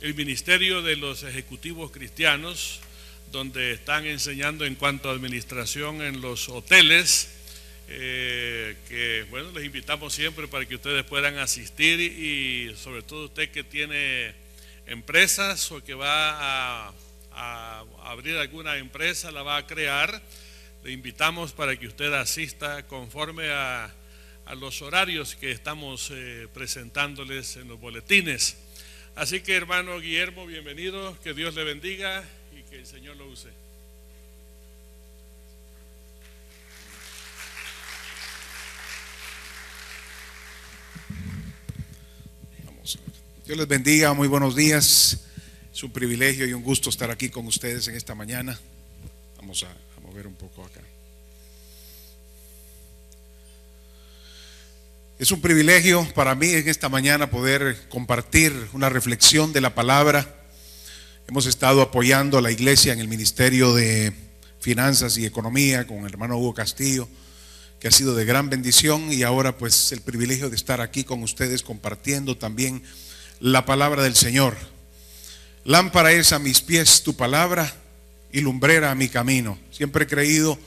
el Ministerio de los Ejecutivos Cristianos, donde están enseñando en cuanto a administración en los hoteles, que bueno, les invitamos siempre para que ustedes puedan asistir, y sobre todo usted que tiene empresas o que va a abrir alguna empresa, la va a crear, le invitamos para que usted asista conforme a los horarios que estamos presentándoles en los boletines. Así que, hermano Guillermo, bienvenido, que Dios le bendiga y que el Señor lo use. Vamos a ver. Dios les bendiga, muy buenos días. Es un privilegio y un gusto estar aquí con ustedes en esta mañana. Vamos a mover un poco acá. Es un privilegio para mí en esta mañana poder compartir una reflexión de la palabra. Hemos estado apoyando a la iglesia en el Ministerio de Finanzas y Economía con el hermano Hugo Castillo, que ha sido de gran bendición, y ahora pues el privilegio de estar aquí con ustedes compartiendo también la palabra del Señor. Lámpara es a mis pies tu palabra y lumbrera a mi camino. Siempre he creído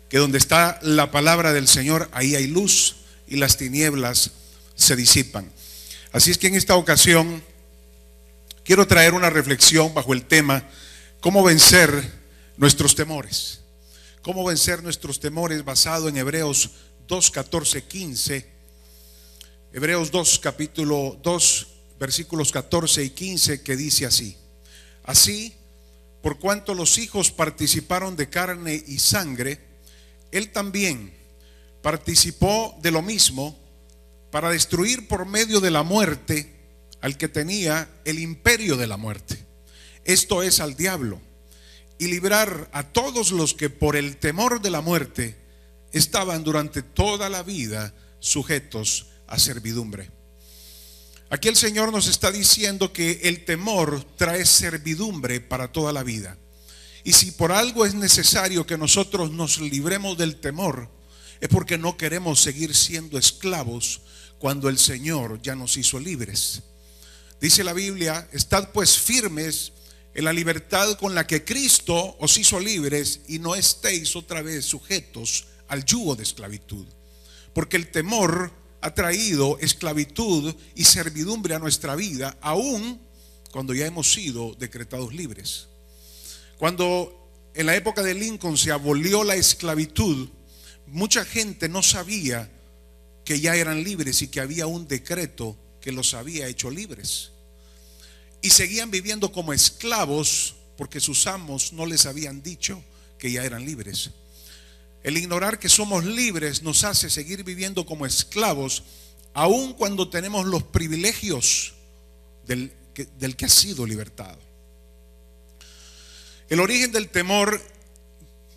que donde está la palabra del Señor, ahí hay luz y las tinieblas se disipan. Así es que en esta ocasión quiero traer una reflexión bajo el tema ¿cómo vencer nuestros temores? ¿Cómo vencer nuestros temores? Basado en Hebreos 2, 14, 15. Hebreos 2, capítulo 2, versículos 14 y 15, que dice así: así, por cuanto los hijos participaron de carne y sangre, él también participó de lo mismo, para destruir por medio de la muerte al que tenía el imperio de la muerte, esto es, al diablo, y librar a todos los que por el temor de la muerte estaban durante toda la vida sujetos a servidumbre. Aquí el Señor nos está diciendo que el temor trae servidumbre para toda la vida, y si por algo es necesario que nosotros nos libremos del temor, es porque no queremos seguir siendo esclavos cuando el Señor ya nos hizo libres. Dice la Biblia: estad pues firmes en la libertad con la que Cristo os hizo libres, y no estéis otra vez sujetos al yugo de esclavitud, porque el temor ha traído esclavitud y servidumbre a nuestra vida, aun cuando ya hemos sido decretados libres. Cuando en la época de Lincoln se abolió la esclavitud, mucha gente no sabía que ya eran libres y que había un decreto que los había hecho libres, y seguían viviendo como esclavos porque sus amos no les habían dicho que ya eran libres. El ignorar que somos libres nos hace seguir viviendo como esclavos, aun cuando tenemos los privilegios del que ha sido libertado. El origen del temor: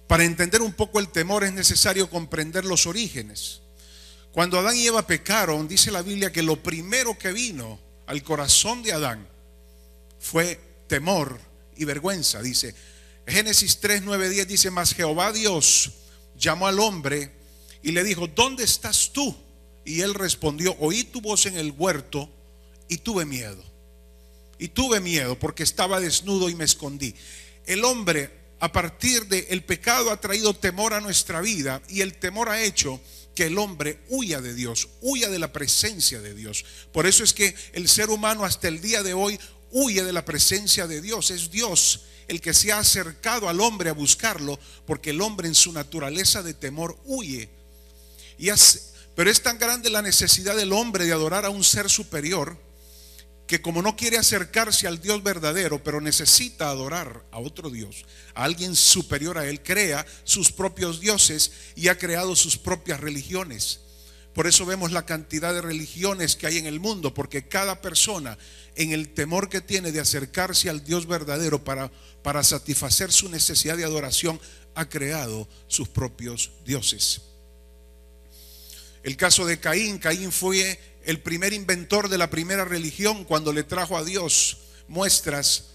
para entender un poco el temor es necesario comprender los orígenes. Cuando Adán y Eva pecaron, dice la Biblia que lo primero que vino al corazón de Adán fue temor y vergüenza. Dice Génesis 3, 9, 10, dice: mas Jehová Dios llamó al hombre y le dijo: ¿dónde estás tú? Y él respondió: oí tu voz en el huerto y tuve miedo. Y tuve miedo porque estaba desnudo y me escondí. El hombre, a partir del pecado, ha traído temor a nuestra vida, y el temor ha hecho que el hombre huya de Dios, huya de la presencia de Dios. Por eso es que el ser humano hasta el día de hoy huye de la presencia de Dios. Es Dios el que se ha acercado al hombre a buscarlo, porque el hombre en su naturaleza de temor huye. Pero es tan grande la necesidad del hombre de adorar a un ser superior, que como no quiere acercarse al Dios verdadero, pero necesita adorar a otro Dios, a alguien superior a él, crea sus propios dioses y ha creado sus propias religiones. Por eso vemos la cantidad de religiones que hay en el mundo, porque cada persona, en el temor que tiene de acercarse al Dios verdadero para satisfacer su necesidad de adoración, ha creado sus propios dioses. El caso de Caín: Caín fue el primer inventor de la primera religión, cuando le trajo a Dios muestras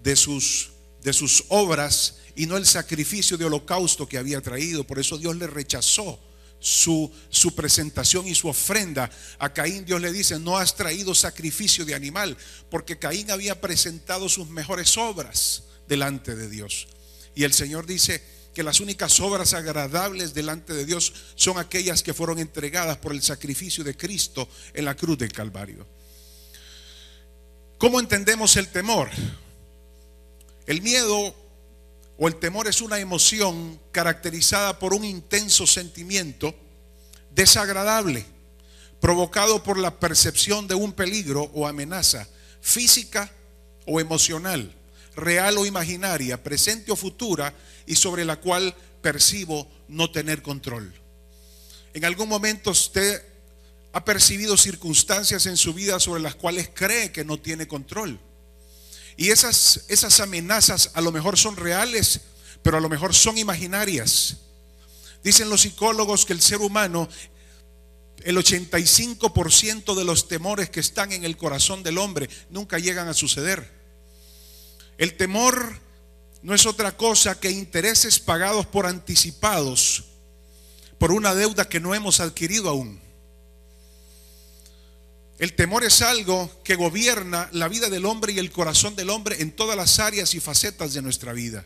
de sus obras y no el sacrificio de holocausto que había traído. Por eso Dios le rechazó su presentación y su ofrenda, a Caín Dios le dice: no has traído sacrificio de animal, porque Caín había presentado sus mejores obras delante de Dios. Y el Señor dice que las únicas obras agradables delante de Dios son aquellas que fueron entregadas por el sacrificio de Cristo en la cruz del Calvario. ¿Cómo entendemos el temor? El miedo o el temor es una emoción caracterizada por un intenso sentimiento desagradable, provocado por la percepción de un peligro o amenaza física o emocional, real o imaginaria, presente o futura, y sobre la cual percibo no tener control. En algún momento usted ha percibido circunstancias en su vida sobre las cuales cree que no tiene control. Y esas amenazas a lo mejor son reales, pero a lo mejor son imaginarias. Dicen los psicólogos que el ser humano, el 85% de los temores que están en el corazón del hombre nunca llegan a suceder. El temor no es otra cosa que intereses pagados por anticipados por una deuda que no hemos adquirido aún. El temor es algo que gobierna la vida del hombre y el corazón del hombre en todas las áreas y facetas de nuestra vida.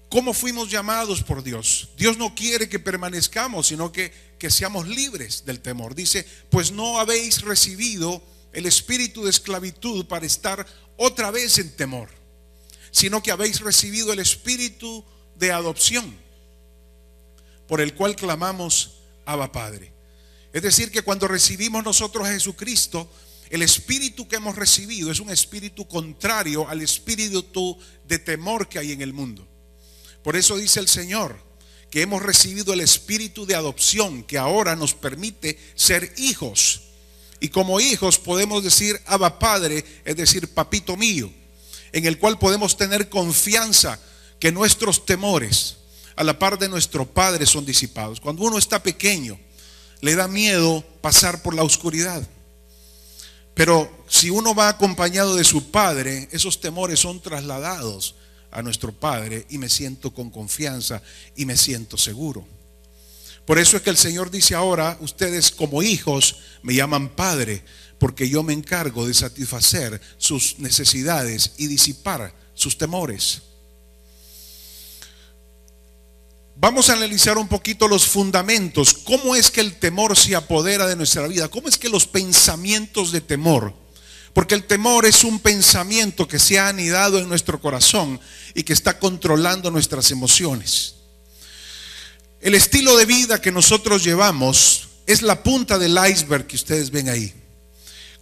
¿Cómo fuimos llamados por Dios? Dios no quiere que permanezcamos, sino que seamos libres del temor. Dice: pues no habéis recibido el espíritu de esclavitud para estar otra vez en temor, sino que habéis recibido el espíritu de adopción, por el cual clamamos: Abba, Padre. Es decir, que cuando recibimos nosotros a Jesucristo, el espíritu que hemos recibido es un espíritu contrario al espíritu de temor que hay en el mundo. Por eso dice el Señor que hemos recibido el espíritu de adopción, que ahora nos permite ser hijos. Y como hijos podemos decir: Abba, Padre, es decir, papito mío, en el cual podemos tener confianza que nuestros temores, a la par de nuestro Padre, son disipados. Cuando uno está pequeño, le da miedo pasar por la oscuridad, pero si uno va acompañado de su Padre, esos temores son trasladados a nuestro Padre, y me siento con confianza y me siento seguro. Por eso es que el Señor dice: ahora ustedes como hijos me llaman Padre, porque yo me encargo de satisfacer sus necesidades y disipar sus temores. Vamos a analizar un poquito los fundamentos. ¿Cómo es que el temor se apodera de nuestra vida? ¿Cómo es que los pensamientos de temor? Porque el temor es un pensamiento que se ha anidado en nuestro corazón y que está controlando nuestras emociones. El estilo de vida que nosotros llevamos es la punta del iceberg que ustedes ven ahí.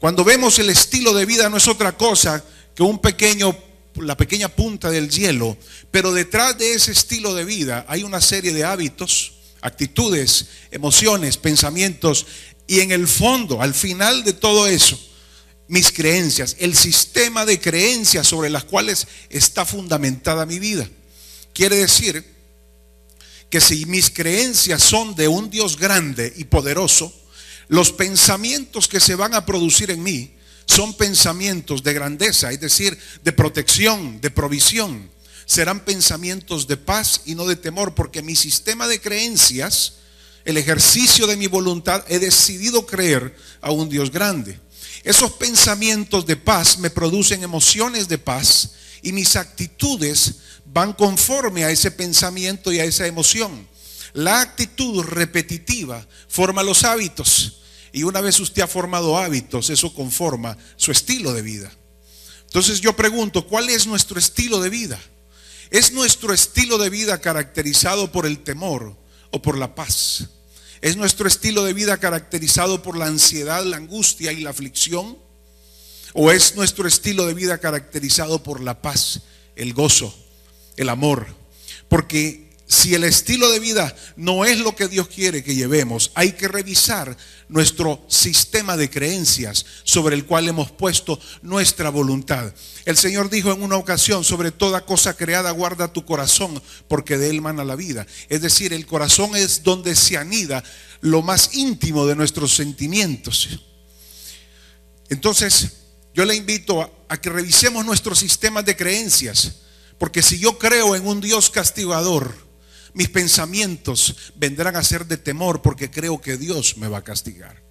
Cuando vemos el estilo de vida, no es otra cosa que la pequeña punta del hielo, pero detrás de ese estilo de vida hay una serie de hábitos, actitudes, emociones, pensamientos, y en el fondo, al final de todo eso, mis creencias, el sistema de creencias sobre las cuales está fundamentada mi vida. Quiere decir que si mis creencias son de un Dios grande y poderoso, los pensamientos que se van a producir en mí son pensamientos de grandeza, es decir, de protección, de provisión. Serán pensamientos de paz y no de temor, porque mi sistema de creencias, el ejercicio de mi voluntad, he decidido creer a un Dios grande. Esos pensamientos de paz me producen emociones de paz, y mis actitudes van conforme a ese pensamiento y a esa emoción. La actitud repetitiva forma los hábitos, y una vez usted ha formado hábitos, eso conforma su estilo de vida. Entonces yo pregunto: ¿cuál es nuestro estilo de vida? ¿Es nuestro estilo de vida caracterizado por el temor o por la paz? ¿Es nuestro estilo de vida caracterizado por la ansiedad, la angustia y la aflicción? ¿O es nuestro estilo de vida caracterizado por la paz, el gozo, el amor? Porque si el estilo de vida no es lo que Dios quiere que llevemos, hay que revisar nuestro sistema de creencias sobre el cual hemos puesto nuestra voluntad. El Señor dijo en una ocasión: sobre toda cosa creada guarda tu corazón, porque de él mana la vida. Es decir, el corazón es donde se anida lo más íntimo de nuestros sentimientos. Entonces yo le invito a que revisemos nuestros sistemas de creencias, porque si yo creo en un Dios castigador, mis pensamientos vendrán a ser de temor porque creo que Dios me va a castigar.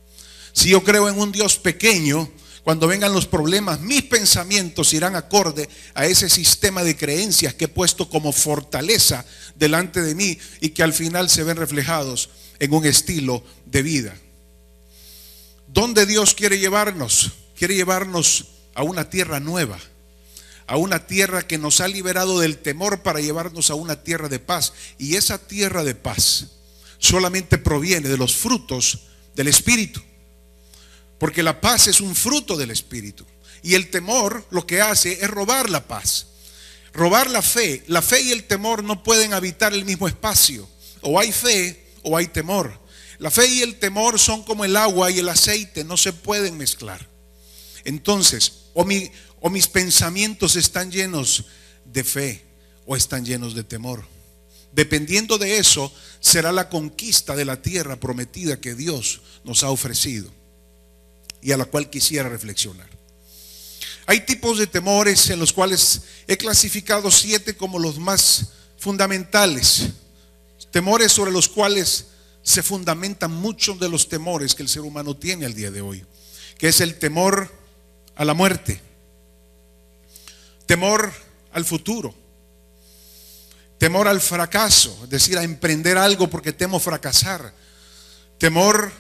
Si yo creo en un Dios pequeño, cuando vengan los problemas, mis pensamientos irán acorde a ese sistema de creencias que he puesto como fortaleza delante de mí y que al final se ven reflejados en un estilo de vida. ¿Dónde Dios quiere llevarnos? Quiere llevarnos a una tierra nueva, a una tierra que nos ha liberado del temor para llevarnos a una tierra de paz. Y esa tierra de paz solamente proviene de los frutos del Espíritu. Porque la paz es un fruto del Espíritu. Y el temor lo que hace es robar la paz, robar la fe. La fe y el temor no pueden habitar el mismo espacio. O hay fe o hay temor. La fe y el temor son como el agua y el aceite, no se pueden mezclar. Entonces, o mis pensamientos están llenos de fe o están llenos de temor. Dependiendo de eso, será la conquista de la tierra prometida que Dios nos ha ofrecido y a la cual quisiera reflexionar. Hay tipos de temores en los cuales he clasificado 7 como los más fundamentales. Temores sobre los cuales se fundamentan muchos de los temores que el ser humano tiene al día de hoy, que es el temor a la muerte, temor al futuro, temor al fracaso, es decir, a emprender algo porque temo fracasar, temor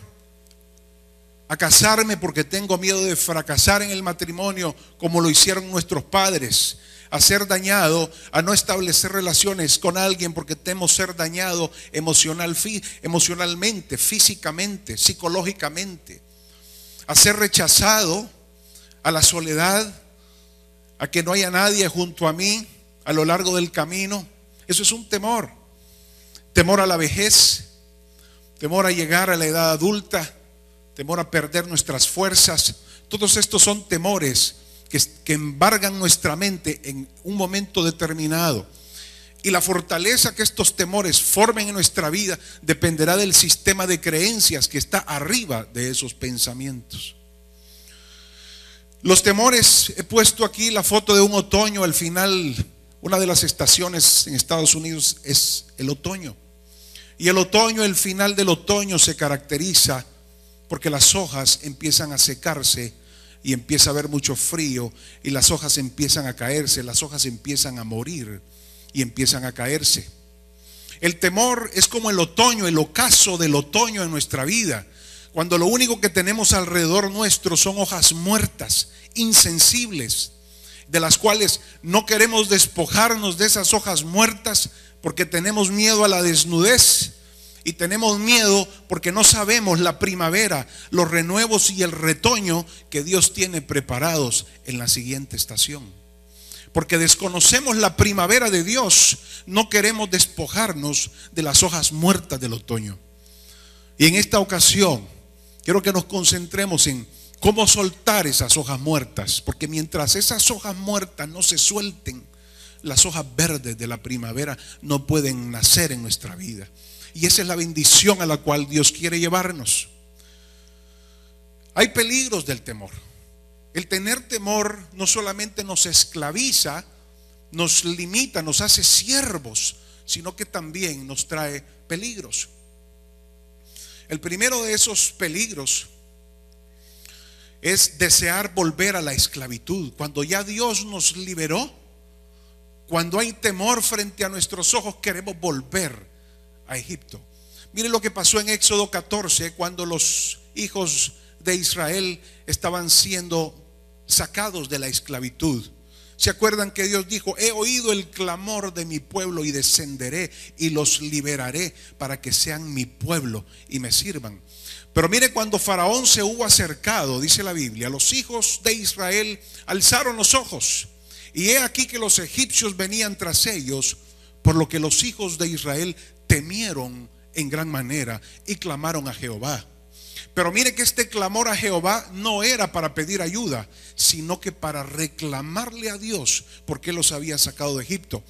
a casarme porque tengo miedo de fracasar en el matrimonio como lo hicieron nuestros padres, a ser dañado, a no establecer relaciones con alguien porque temo ser dañado emocionalmente, físicamente, psicológicamente, a ser rechazado, a la soledad, a que no haya nadie junto a mí a lo largo del camino. Eso es un temor. Temor a la vejez, temor a llegar a la edad adulta, temor a perder nuestras fuerzas. Todos estos son temores que embargan nuestra mente en un momento determinado. Y la fortaleza que estos temores formen en nuestra vida dependerá del sistema de creencias que está arriba de esos pensamientos. Los temores, he puesto aquí la foto de un otoño. Al final, una de las estaciones en Estados Unidos es el otoño. Y el otoño, el final del otoño se caracteriza porque las hojas empiezan a secarse y empieza a haber mucho frío y las hojas empiezan a caerse, las hojas empiezan a morir y empiezan a caerse. El temor es como el otoño, el ocaso del otoño en nuestra vida, cuando lo único que tenemos alrededor nuestro son hojas muertas, insensibles, de las cuales no queremos despojarnos de esas hojas muertas porque tenemos miedo a la desnudez. Y tenemos miedo porque no sabemos la primavera, los renuevos y el retoño que Dios tiene preparados en la siguiente estación. Porque desconocemos la primavera de Dios, no queremos despojarnos de las hojas muertas del otoño. Y en esta ocasión quiero que nos concentremos en cómo soltar esas hojas muertas, porque mientras esas hojas muertas no se suelten, las hojas verdes de la primavera no pueden nacer en nuestra vida. Y esa es la bendición a la cual Dios quiere llevarnos. Hay peligros del temor. El tener temor no solamente nos esclaviza, nos limita, nos hace siervos, sino que también nos trae peligros. El primero de esos peligros es desear volver a la esclavitud. Cuando ya Dios nos liberó, cuando hay temor frente a nuestros ojos, queremos volver a Egipto. Miren lo que pasó en Éxodo 14, cuando los hijos de Israel estaban siendo sacados de la esclavitud. ¿Se acuerdan que Dios dijo: he oído el clamor de mi pueblo y descenderé y los liberaré para que sean mi pueblo y me sirvan? Pero mire, cuando Faraón se hubo acercado, dice la Biblia, los hijos de Israel alzaron los ojos y he aquí que los egipcios venían tras ellos, por lo que los hijos de Israel temieron en gran manera y clamaron a Jehová. Pero mire que este clamor a Jehová no era para pedir ayuda, sino que para reclamarle a Dios porque los había sacado de Egipto.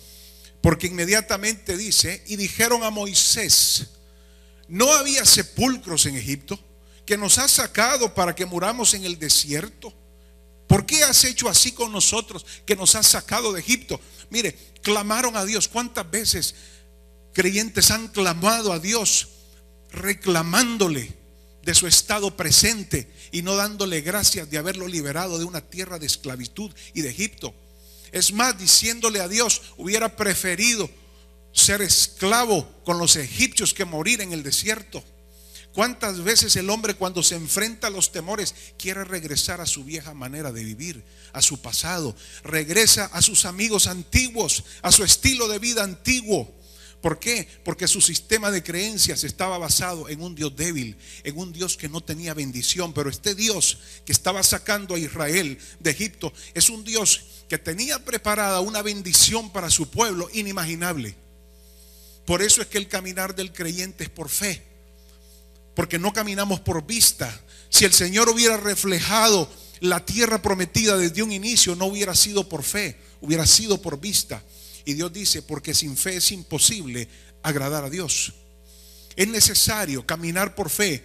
Porque inmediatamente dice: y dijeron a Moisés: ¿no había sepulcros en Egipto, que nos has sacado para que muramos en el desierto? ¿Por qué has hecho así con nosotros, que nos has sacado de Egipto? Mire, clamaron a Dios. ¿Cuántas veces creyentes han clamado a Dios reclamándole de su estado presente y no dándole gracias de haberlo liberado de una tierra de esclavitud y de Egipto. Es más, diciéndole a Dios, hubiera preferido ser esclavo con los egipcios que morir en el desierto. ¿Cuántas veces el hombre, cuando se enfrenta a los temores, quiere regresar a su vieja manera de vivir, a su pasado? Regresa a sus amigos antiguos, a su estilo de vida antiguo. ¿Por qué? Porque su sistema de creencias estaba basado en un Dios débil, en un Dios que no tenía bendición. Pero este Dios que estaba sacando a Israel de Egipto es un Dios que tenía preparada una bendición para su pueblo inimaginable. Por eso es que el caminar del creyente es por fe, porque no caminamos por vista. Si el Señor hubiera reflejado la tierra prometida desde un inicio, no hubiera sido por fe, hubiera sido por vista. Y Dios dice, porque sin fe es imposible agradar a Dios. Es necesario caminar por fe,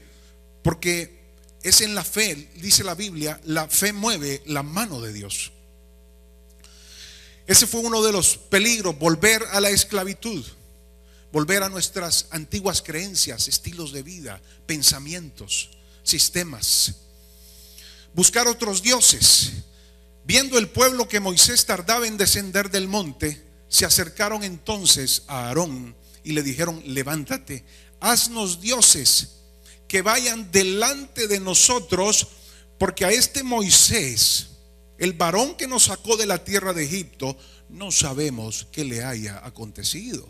porque es en la fe, dice la Biblia, la fe mueve la mano de Dios. Ese fue uno de los peligros, volver a la esclavitud, volver a nuestras antiguas creencias, estilos de vida, pensamientos, sistemas, buscar otros dioses. Viendo el pueblo que Moisés tardaba en descender del monte, se acercaron entonces a Aarón y le dijeron: levántate, haznos dioses que vayan delante de nosotros, porque a este Moisés, el varón que nos sacó de la tierra de Egipto, no sabemos qué le haya acontecido.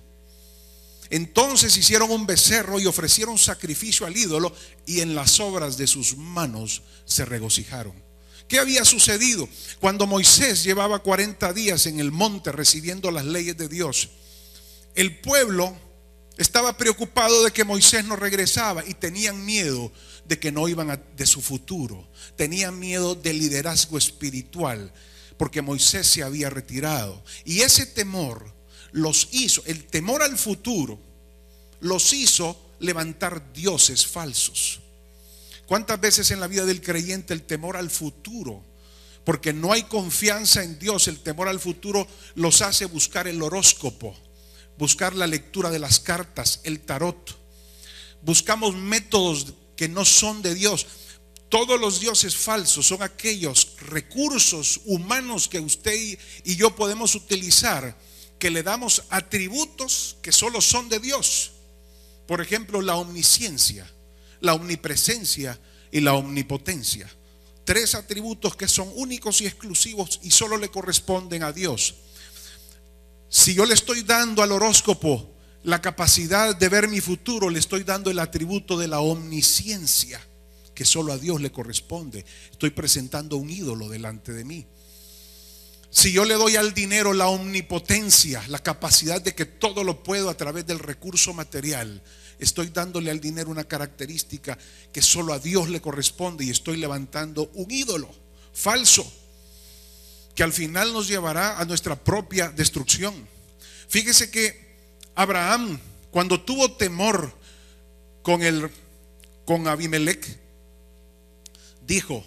Entonces hicieron un becerro y ofrecieron sacrificio al ídolo, y en las obras de sus manos se regocijaron. ¿Qué había sucedido? Cuando Moisés llevaba 40 días en el monte recibiendo las leyes de Dios, el pueblo estaba preocupado de que Moisés no regresaba y tenían miedo de que no iban de su futuro. Tenían miedo del liderazgo espiritual, porque Moisés se había retirado. Y ese temor los hizo, el temor al futuro, los hizo levantar dioses falsos. ¿Cuántas veces en la vida del creyente el temor al futuro, porque no hay confianza en Dios, el temor al futuro los hace buscar el horóscopo, buscar la lectura de las cartas, el tarot? Buscamos métodos que no son de Dios. Todos los dioses falsos son aquellos recursos humanos que usted y yo podemos utilizar, que le damos atributos que solo son de Dios. Por ejemplo, la omnisciencia, la omnipresencia y la omnipotencia. 3 atributos que son únicos y exclusivos y solo le corresponden a Dios. Si yo le estoy dando al horóscopo la capacidad de ver mi futuro, le estoy dando el atributo de la omnisciencia, que solo a Dios le corresponde. Estoy presentando un ídolo delante de mí. Si yo le doy al dinero la omnipotencia, la capacidad de que todo lo puedo a través del recurso material, estoy dándole al dinero una característica que solo a Dios le corresponde, y estoy levantando un ídolo falso que al final nos llevará a nuestra propia destrucción. Fíjese que Abraham, cuando tuvo temor con Abimelech, dijo: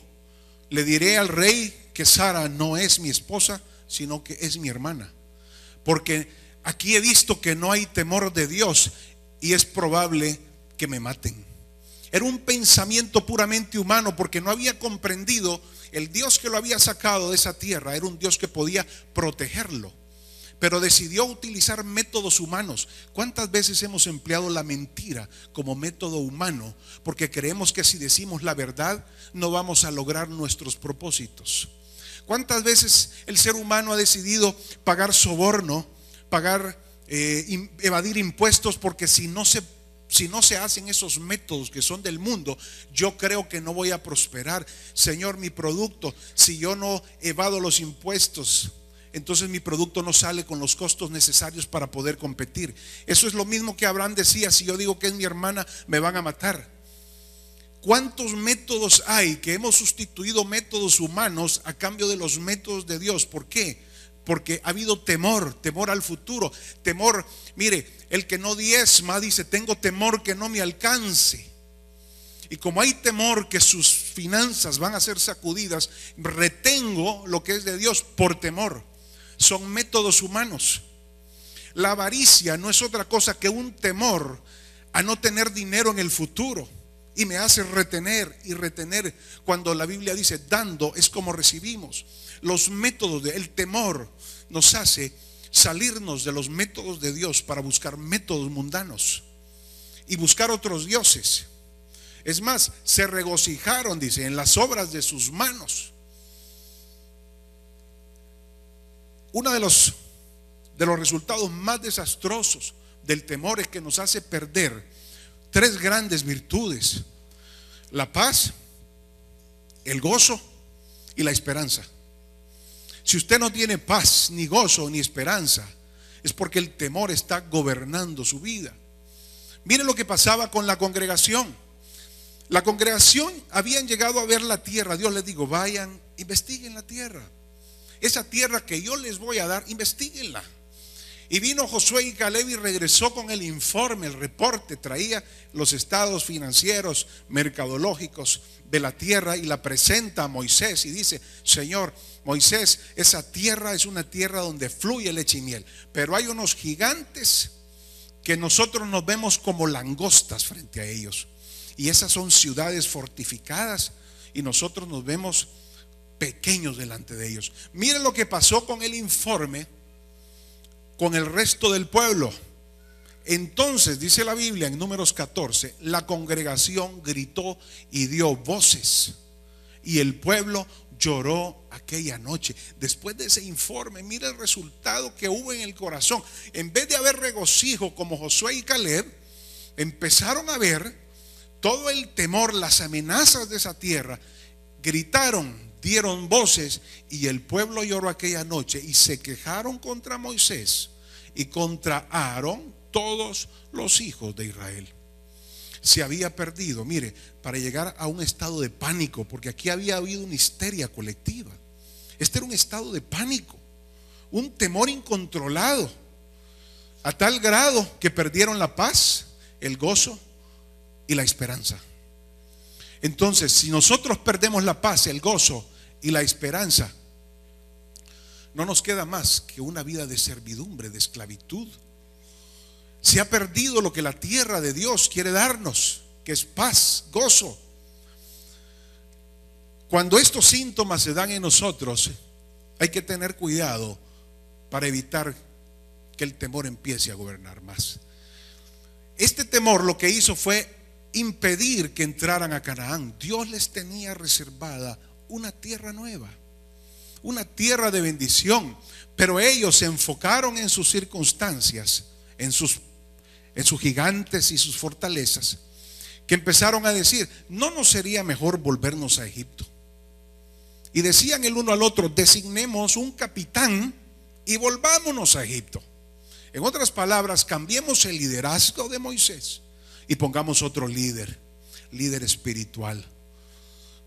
le diré al rey que Sara no es mi esposa, sino que es mi hermana, porque aquí he visto que no hay temor de Dios y es probable que me maten. Era un pensamiento puramente humano, porque no había comprendido el Dios que lo había sacado de esa tierra. Era un Dios que podía protegerlo, pero decidió utilizar métodos humanos. ¿Cuántas veces hemos empleado la mentira como método humano? Porque creemos que si decimos la verdad no vamos a lograr nuestros propósitos. ¿Cuántas veces el ser humano ha decidido pagar soborno, evadir impuestos, porque si no se hacen esos métodos que son del mundo, yo creo que no voy a prosperar? Señor, mi producto, si yo no evado los impuestos, entonces mi producto no sale con los costos necesarios para poder competir. Eso es lo mismo que Abraham decía: si yo digo que es mi hermana, me van a matar. ¿Cuántos métodos hay que hemos sustituido métodos humanos a cambio de los métodos de Dios? ¿Por qué? Porque ha habido temor al futuro, temor. Mire, el que no diezma dice: tengo temor que no me alcance. Y como hay temor que sus finanzas van a ser sacudidas, retengo lo que es de Dios por temor. Son métodos humanos. La avaricia no es otra cosa que un temor a no tener dinero en el futuro, y me hace retener y retener, cuando la Biblia dice dando es como recibimos. Los métodos del temor nos hace salirnos de los métodos de Dios para buscar métodos mundanos y buscar otros dioses. Es más, se regocijaron, dice, en las obras de sus manos. Uno de los resultados más desastrosos del temor es que nos hace perder tres grandes virtudes: la paz, el gozo y la esperanza. Si usted no tiene paz, ni gozo, ni esperanza, es porque el temor está gobernando su vida. Miren lo que pasaba con la congregación. La congregación habían llegado a ver la tierra. Dios les dijo: vayan, investiguen la tierra. Esa tierra que yo les voy a dar, investiguenla. Y vino Josué y Caleb y regresó con el informe, el reporte. Traía los estados financieros, mercadológicos de la tierra y la presenta a Moisés y dice: Señor, Moisés, esa tierra es una tierra donde fluye leche y miel, pero hay unos gigantes que nosotros nos vemos como langostas frente a ellos, y esas son ciudades fortificadas y nosotros nos vemos pequeños delante de ellos. Miren lo que pasó con el informe con el resto del pueblo. Entonces dice la Biblia en Números 14: la congregación gritó y dio voces, y el pueblo lloró aquella noche. Después de ese informe, mira el resultado que hubo en el corazón. En vez de haber regocijo como Josué y Caleb, empezaron a ver todo el temor, las amenazas de esa tierra. Gritaron, dieron voces, y el pueblo lloró aquella noche, y se quejaron contra Moisés y contra Aarón todos los hijos de Israel. Se había perdido, mire, para llegar a un estado de pánico, porque aquí había habido una histeria colectiva. Este era un estado de pánico, un temor incontrolado, a tal grado que perdieron la paz, el gozo y la esperanza. Entonces, si nosotros perdemos la paz, el gozo y la esperanza, no nos queda más que una vida de servidumbre, de esclavitud. Se ha perdido lo que la tierra de Dios quiere darnos, que es paz, gozo. Cuando estos síntomas se dan en nosotros, hay que tener cuidado para evitar que el temor empiece a gobernar más. Este temor lo que hizo fue impedir que entraran a Canaán. Dios les tenía reservada una tierra nueva, una tierra de bendición, pero ellos se enfocaron en sus circunstancias, en sus gigantes y sus fortalezas, que empezaron a decir: ¿no nos sería mejor volvernos a Egipto? Y decían el uno al otro: designemos un capitán y volvámonos a Egipto. En otras palabras, cambiemos el liderazgo de Moisés y pongamos otro líder espiritual.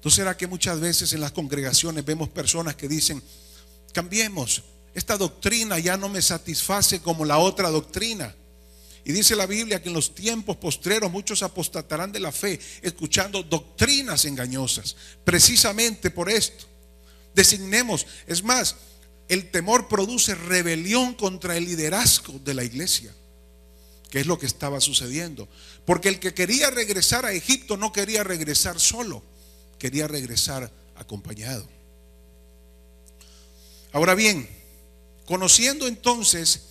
¿No será que muchas veces en las congregaciones vemos personas que dicen: cambiemos, esta doctrina ya no me satisface como la otra doctrina? Y dice la Biblia que en los tiempos postreros muchos apostatarán de la fe, escuchando doctrinas engañosas. Precisamente por esto, designemos. Es más, el temor produce rebelión contra el liderazgo de la iglesia, que es lo que estaba sucediendo. Porque el que quería regresar a Egipto no quería regresar solo, quería regresar acompañado. Ahora bien, conociendo entonces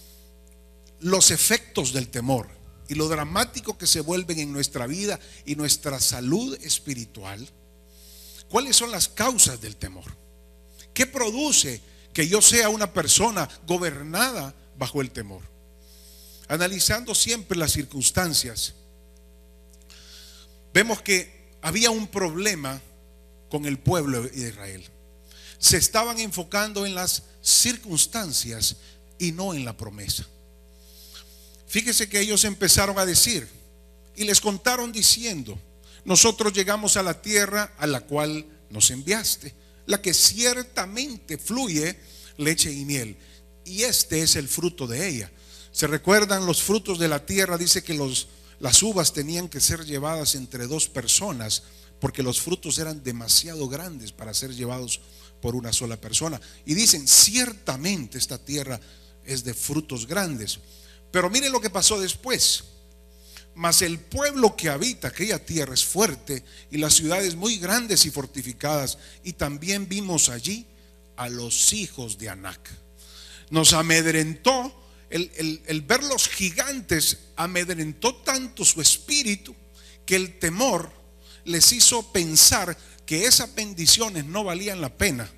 los efectos del temor y lo dramático que se vuelven en nuestra vida y nuestra salud espiritual, ¿cuáles son las causas del temor? ¿Qué produce que yo sea una persona gobernada bajo el temor? Analizando siempre las circunstancias, vemos que había un problema con el pueblo de Israel. Se estaban enfocando en las circunstancias y no en la promesa. Fíjese que ellos empezaron a decir y les contaron diciendo: nosotros llegamos a la tierra a la cual nos enviaste, la que ciertamente fluye leche y miel, y este es el fruto de ella. ¿Se recuerdan los frutos de la tierra? Dice que las uvas tenían que ser llevadas entre dos personas, porque los frutos eran demasiado grandes para ser llevados por una sola persona. Y dicen: ciertamente esta tierra es de frutos grandes. Pero miren lo que pasó después. Mas el pueblo que habita aquella tierra es fuerte, y las ciudades muy grandes y fortificadas. Y también vimos allí a los hijos de Anac. Nos amedrentó, el ver los gigantes amedrentó tanto su espíritu, que el temor les hizo pensar que esas bendiciones no valían la pena,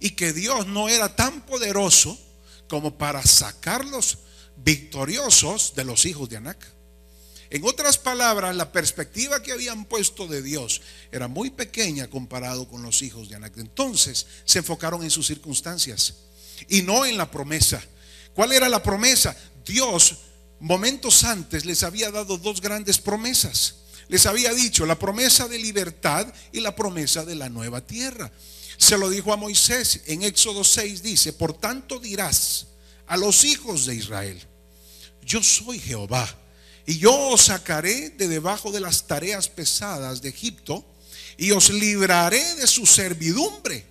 y que Dios no era tan poderoso como para sacarlos victoriosos de los hijos de Anac. En otras palabras, la perspectiva que habían puesto de Dios era muy pequeña comparado con los hijos de Anac. Entonces se enfocaron en sus circunstancias y no en la promesa. ¿Cuál era la promesa? Dios momentos antes les había dado dos grandes promesas. Les había dicho la promesa de libertad y la promesa de la nueva tierra. Se lo dijo a Moisés en Éxodo 6, dice: por tanto dirás a los hijos de Israel: yo soy Jehová, y yo os sacaré de debajo de las tareas pesadas de Egipto, y os libraré de su servidumbre.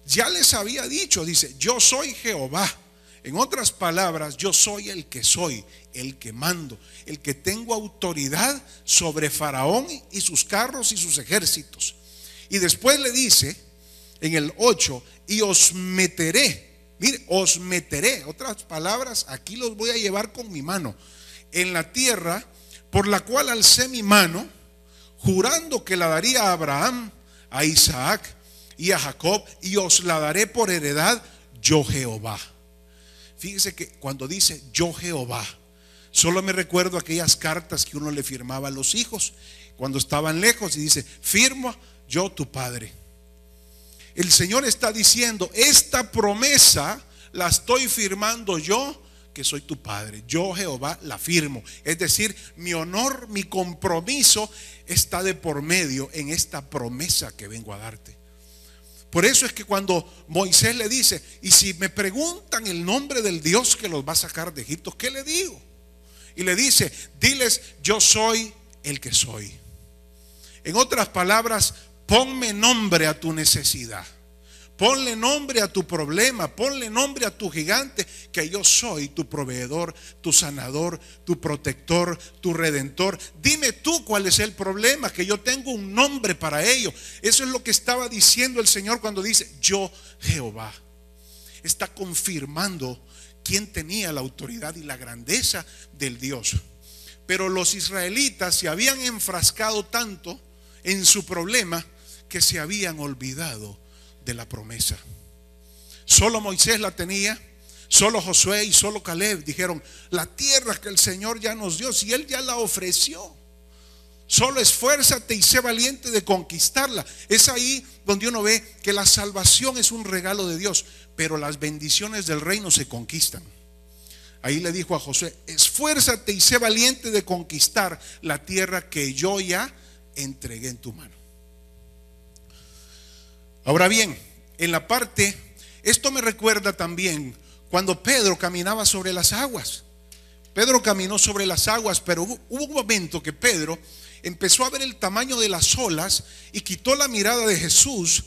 Ya les había dicho, dice: yo soy Jehová. En otras palabras, yo soy el que soy, el que mando, el que tengo autoridad sobre Faraón y sus carros y sus ejércitos. Y después le dice en el 8: y os meteré. Mire, os meteré. Otras palabras, aquí los voy a llevar con mi mano en la tierra por la cual alcé mi mano, jurando que la daría a Abraham, a Isaac y a Jacob, y os la daré por heredad, yo Jehová. Fíjese que cuando dice yo Jehová, solo me recuerdo aquellas cartas que uno le firmaba a los hijos cuando estaban lejos, y dice: firmo yo tu padre. El Señor está diciendo: esta promesa la estoy firmando yo, que soy tu padre. Yo Jehová la firmo. Es decir, mi honor, mi compromiso está de por medio en esta promesa que vengo a darte. Por eso es que cuando Moisés le dice: y si me preguntan el nombre del Dios que los va a sacar de Egipto, ¿qué le digo? Y le dice: diles, yo soy el que soy. En otras palabras, ponme nombre a tu necesidad, ponle nombre a tu problema, ponle nombre a tu gigante, que yo soy tu proveedor, tu sanador, tu protector, tu redentor. Dime tú cuál es el problema, que yo tengo un nombre para ello. Eso es lo que estaba diciendo el Señor cuando dice yo Jehová. Está confirmando quién tenía la autoridad y la grandeza del Dios. Pero los israelitas se habían enfrascado tanto en su problema que se habían olvidado de la promesa. Solo Moisés la tenía, solo Josué y solo Caleb dijeron: la tierra que el Señor ya nos dio, si Él ya la ofreció, solo esfuérzate y sé valiente de conquistarla. Es ahí donde uno ve que la salvación es un regalo de Dios, pero las bendiciones del reino se conquistan. Ahí le dijo a Josué: esfuérzate y sé valiente de conquistar la tierra que yo ya entregué en tu mano. Ahora bien, en la parte, esto me recuerda también cuando Pedro caminaba sobre las aguas. Pedro caminó sobre las aguas, pero hubo un momento que Pedro empezó a ver el tamaño de las olas y quitó la mirada de Jesús,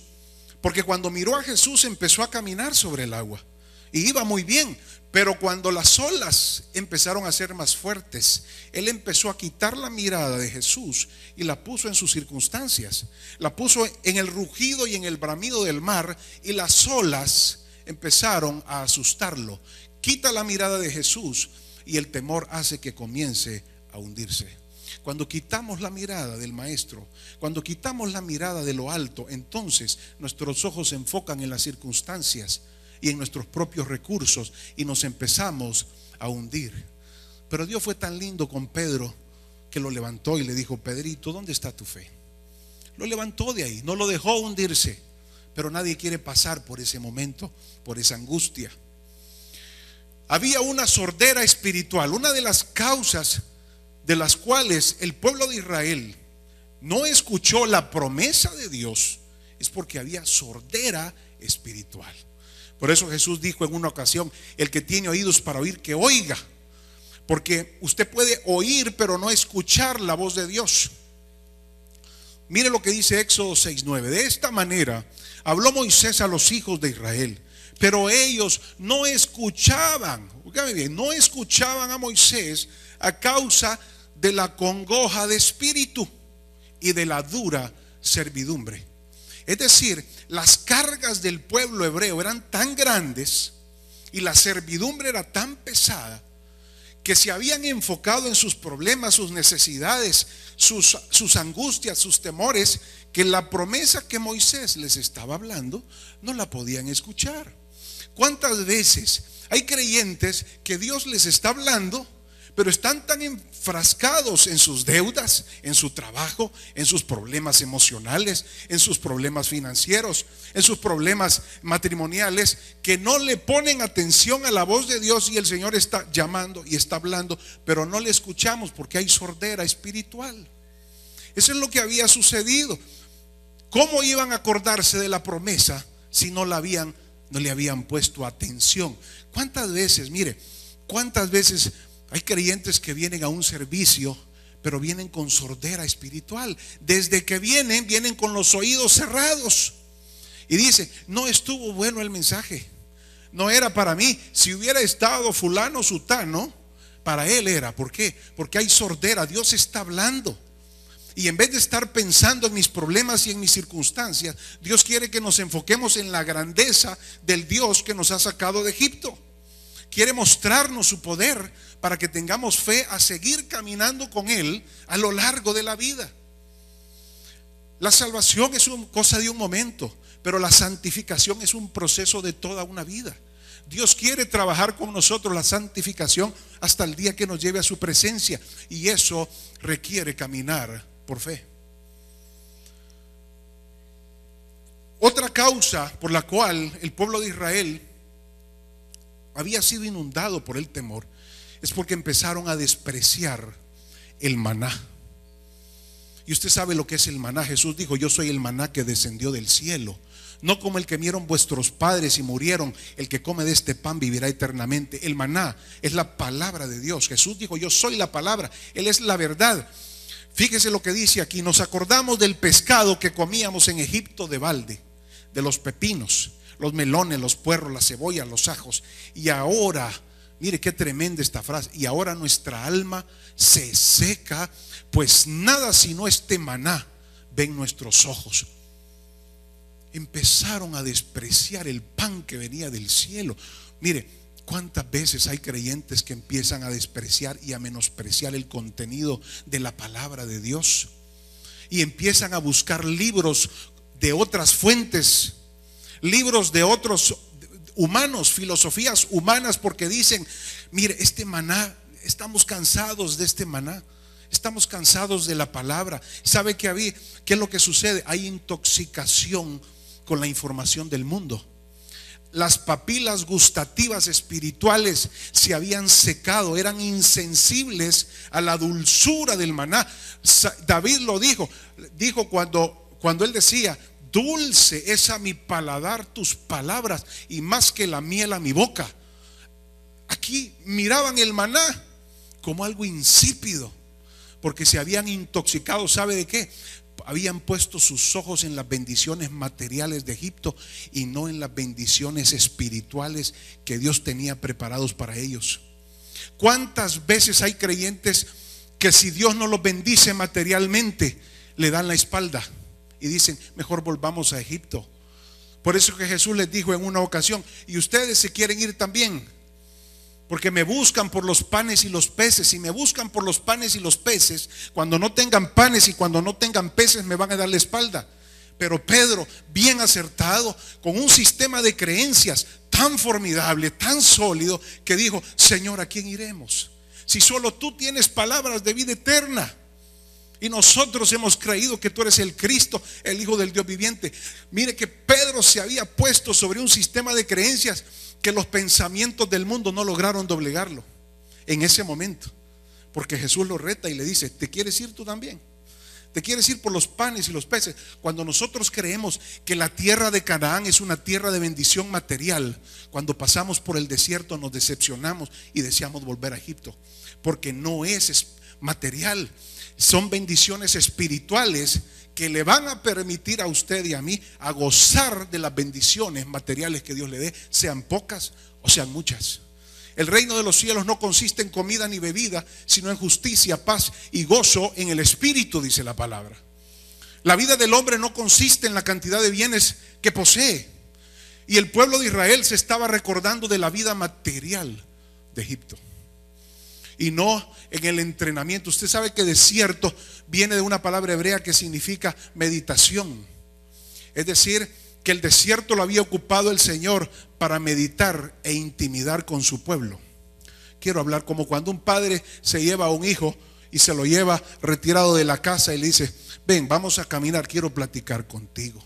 porque cuando miró a Jesús empezó a caminar sobre el agua y iba muy bien. Pero cuando las olas empezaron a ser más fuertes, él empezó a quitar la mirada de Jesús y la puso en sus circunstancias. La puso en el rugido y en el bramido del mar, y las olas empezaron a asustarlo. Quita la mirada de Jesús y el temor hace que comience a hundirse. Cuando quitamos la mirada del Maestro, cuando quitamos la mirada de lo alto, entonces nuestros ojos se enfocan en las circunstancias y en nuestros propios recursos, y nos empezamos a hundir. Pero Dios fue tan lindo con Pedro que lo levantó y le dijo: Pedrito, ¿dónde está tu fe? Lo levantó de ahí, no lo dejó hundirse. Pero nadie quiere pasar por ese momento, por esa angustia. Había una sordera espiritual. Una de las causas de las cuales el pueblo de Israel no escuchó la promesa de Dios es porque había sordera espiritual. Por eso Jesús dijo en una ocasión: el que tiene oídos para oír, que oiga. Porque usted puede oír pero no escuchar la voz de Dios. Mire lo que dice Éxodo 6:9. De esta manera habló Moisés a los hijos de Israel, pero ellos no escuchaban, oígame bien, no escuchaban a Moisés a causa de la congoja de espíritu y de la dura servidumbre. Es decir, las cargas del pueblo hebreo eran tan grandes y la servidumbre era tan pesada que se habían enfocado en sus problemas, sus necesidades, sus angustias, sus temores, que la promesa que Moisés les estaba hablando no la podían escuchar. ¿Cuántas veces hay creyentes que Dios les está hablando, pero están tan enfrascados en sus deudas, en su trabajo, en sus problemas emocionales, en sus problemas financieros, en sus problemas matrimoniales, que no le ponen atención a la voz de Dios, y el Señor está llamando y está hablando, pero no le escuchamos porque hay sordera espiritual? Eso es lo que había sucedido. ¿Cómo iban a acordarse de la promesa si no le habían puesto atención? ¿Cuántas veces, mire, cuántas veces hay creyentes que vienen a un servicio, pero vienen con sordera espiritual? Desde que vienen con los oídos cerrados y dicen: no estuvo bueno el mensaje, no era para mí. Si hubiera estado fulano sutano, para él era. ¿Por qué? Porque hay sordera. Dios está hablando, y en vez de estar pensando en mis problemas y en mis circunstancias, Dios quiere que nos enfoquemos en la grandeza del Dios que nos ha sacado de Egipto. Quiere mostrarnos su poder para que tengamos fe a seguir caminando con Él a lo largo de la vida. La salvación es una cosa de un momento, pero la santificación es un proceso de toda una vida. Dios quiere trabajar con nosotros la santificación hasta el día que nos lleve a su presencia, y eso requiere caminar por fe. Otra causa por la cual el pueblo de Israel había sido inundado por el temor es porque empezaron a despreciar el maná. Y usted sabe lo que es el maná. Jesús dijo: yo soy el maná que descendió del cielo, no como el que comieron vuestros padres y murieron. El que come de este pan vivirá eternamente. El maná es la palabra de Dios. Jesús dijo: yo soy la palabra, Él es la verdad. Fíjese lo que dice aquí: nos acordamos del pescado que comíamos en Egipto de balde, de los pepinos, los melones, los puerros, las cebollas, los ajos. Y ahora, mire qué tremenda esta frase: y ahora nuestra alma se seca, pues nada sino este maná ven nuestros ojos. Empezaron a despreciar el pan que venía del cielo. Mire, ¿cuántas veces hay creyentes que empiezan a despreciar y a menospreciar el contenido de la palabra de Dios? Y empiezan a buscar libros de otras fuentes, libros de otros humanos, filosofías humanas, porque dicen: mire, este maná, estamos cansados de este maná, estamos cansados de la palabra. ¿Sabe qué es lo que sucede? Hay intoxicación con la información del mundo. Las papilas gustativas espirituales se habían secado, eran insensibles a la dulzura del maná. David lo dijo cuando él decía: dulce es a mi paladar tus palabras, y más que la miel a mi boca. Aquí miraban el maná como algo insípido, porque se habían intoxicado. ¿Sabe de qué? Habían puesto sus ojos en las bendiciones materiales de Egipto y no en las bendiciones espirituales que Dios tenía preparados para ellos. ¿Cuántas veces hay creyentes que si Dios no los bendice materialmente, le dan la espalda y dicen: mejor volvamos a Egipto? Por eso que Jesús les dijo en una ocasión: y ustedes se quieren ir también, porque me buscan por los panes y los peces. Y me buscan por los panes y los peces, cuando no tengan panes y cuando no tengan peces me van a dar la espalda. Pero Pedro, bien acertado, con un sistema de creencias tan formidable, tan sólido, que dijo: Señor, ¿a quién iremos? Si solo tú tienes palabras de vida eterna, y nosotros hemos creído que tú eres el Cristo, el Hijo del Dios viviente. Mire que Pedro se había puesto sobre un sistema de creencias que los pensamientos del mundo no lograron doblegarlo en ese momento, porque Jesús lo reta y le dice: ¿te quieres ir tú también? ¿Te quieres ir por los panes y los peces? Cuando nosotros creemos que la tierra de Canaán es una tierra de bendición material, cuando pasamos por el desierto nos decepcionamos y deseamos volver a Egipto, porque no es material. Son bendiciones espirituales que le van a permitir a usted y a mí a gozar de las bendiciones materiales que Dios le dé, sean pocas o sean muchas. El reino de los cielos no consiste en comida ni bebida, sino en justicia, paz y gozo en el Espíritu, dice la palabra. La vida del hombre no consiste en la cantidad de bienes que posee. Y el pueblo de Israel se estaba recordando de la vida material de Egipto y no en el entrenamiento. Usted sabe que desierto viene de una palabra hebrea que significa meditación. Es decir, que el desierto lo había ocupado el Señor para meditar e intimidar con su pueblo. Quiero hablar como cuando un padre se lleva a un hijo y se lo lleva retirado de la casa y le dice: ven, vamos a caminar, quiero platicar contigo,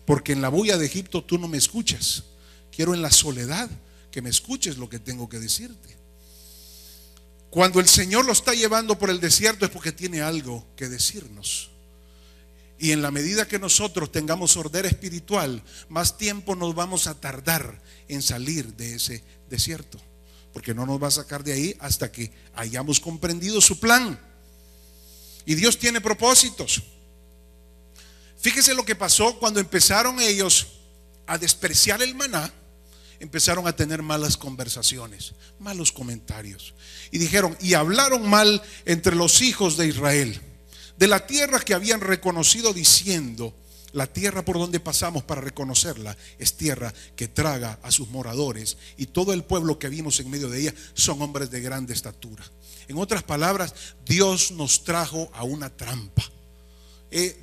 porque en la bulla de Egipto tú no me escuchas. Quiero en la soledad que me escuches lo que tengo que decirte. Cuando el Señor lo está llevando por el desierto es porque tiene algo que decirnos. Y en la medida que nosotros tengamos sordera espiritual, más tiempo nos vamos a tardar en salir de ese desierto, porque no nos va a sacar de ahí hasta que hayamos comprendido su plan. Y Dios tiene propósitos. Fíjese lo que pasó cuando empezaron ellos a despreciar el maná. Empezaron a tener malas conversaciones, malos comentarios, y dijeron y hablaron mal entre los hijos de Israel de la tierra que habían reconocido, diciendo: la tierra por donde pasamos para reconocerla es tierra que traga a sus moradores, y todo el pueblo que vimos en medio de ella son hombres de grande estatura. En otras palabras, Dios nos trajo a una trampa.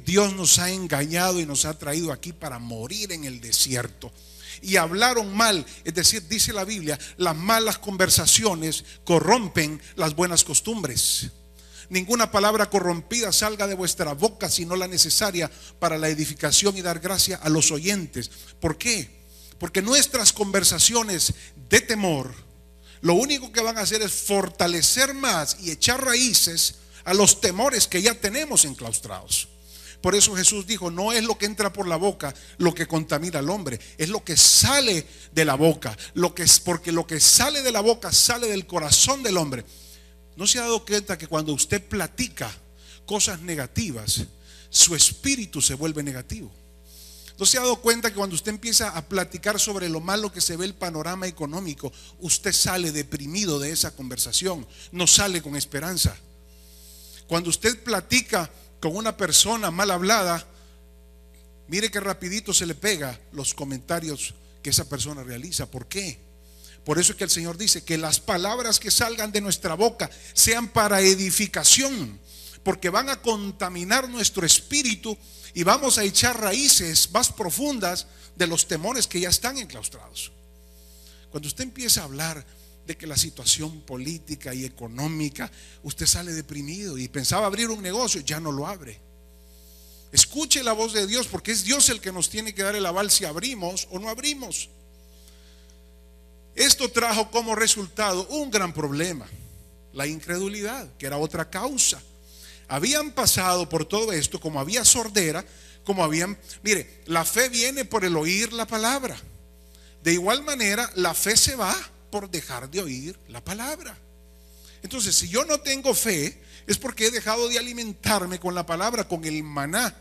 Dios nos ha engañado y nos ha traído aquí para morir en el desierto. Y hablaron mal, es decir, dice la Biblia, las malas conversaciones corrompen las buenas costumbres. Ninguna palabra corrompida salga de vuestra boca, sino la necesaria para la edificación y dar gracia a los oyentes. ¿Por qué? Porque nuestras conversaciones de temor lo único que van a hacer es fortalecer más y echar raíces a los temores que ya tenemos enclaustrados. Por eso Jesús dijo: no es lo que entra por la boca lo que contamina al hombre, es lo que sale de la boca, porque lo que sale de la boca sale del corazón del hombre. ¿No se ha dado cuenta que cuando usted platica cosas negativas, su espíritu se vuelve negativo? ¿No se ha dado cuenta que cuando usted empieza a platicar sobre lo malo que se ve el panorama económico, usted sale deprimido de esa conversación, no sale con esperanza? Cuando usted platica con una persona mal hablada, mire que rapidito se le pega los comentarios que esa persona realiza. ¿Por qué? Por eso es que el Señor dice que las palabras que salgan de nuestra boca sean para edificación, porque van a contaminar nuestro espíritu y vamos a echar raíces más profundas de los temores que ya están enclaustrados. Cuando usted empieza a hablar de que la situación política y económica, usted sale deprimido y pensaba abrir un negocio, ya no lo abre. Escuche la voz de Dios, porque es Dios el que nos tiene que dar el aval si abrimos o no abrimos. Esto trajo como resultado un gran problema: la incredulidad, que era otra causa. Habían pasado por todo esto, como había sordera, mire, la fe viene por el oír la palabra. De igual manera, la fe se va por dejar de oír la palabra. Entonces, si yo no tengo fe, es porque he dejado de alimentarme con la palabra, con el maná.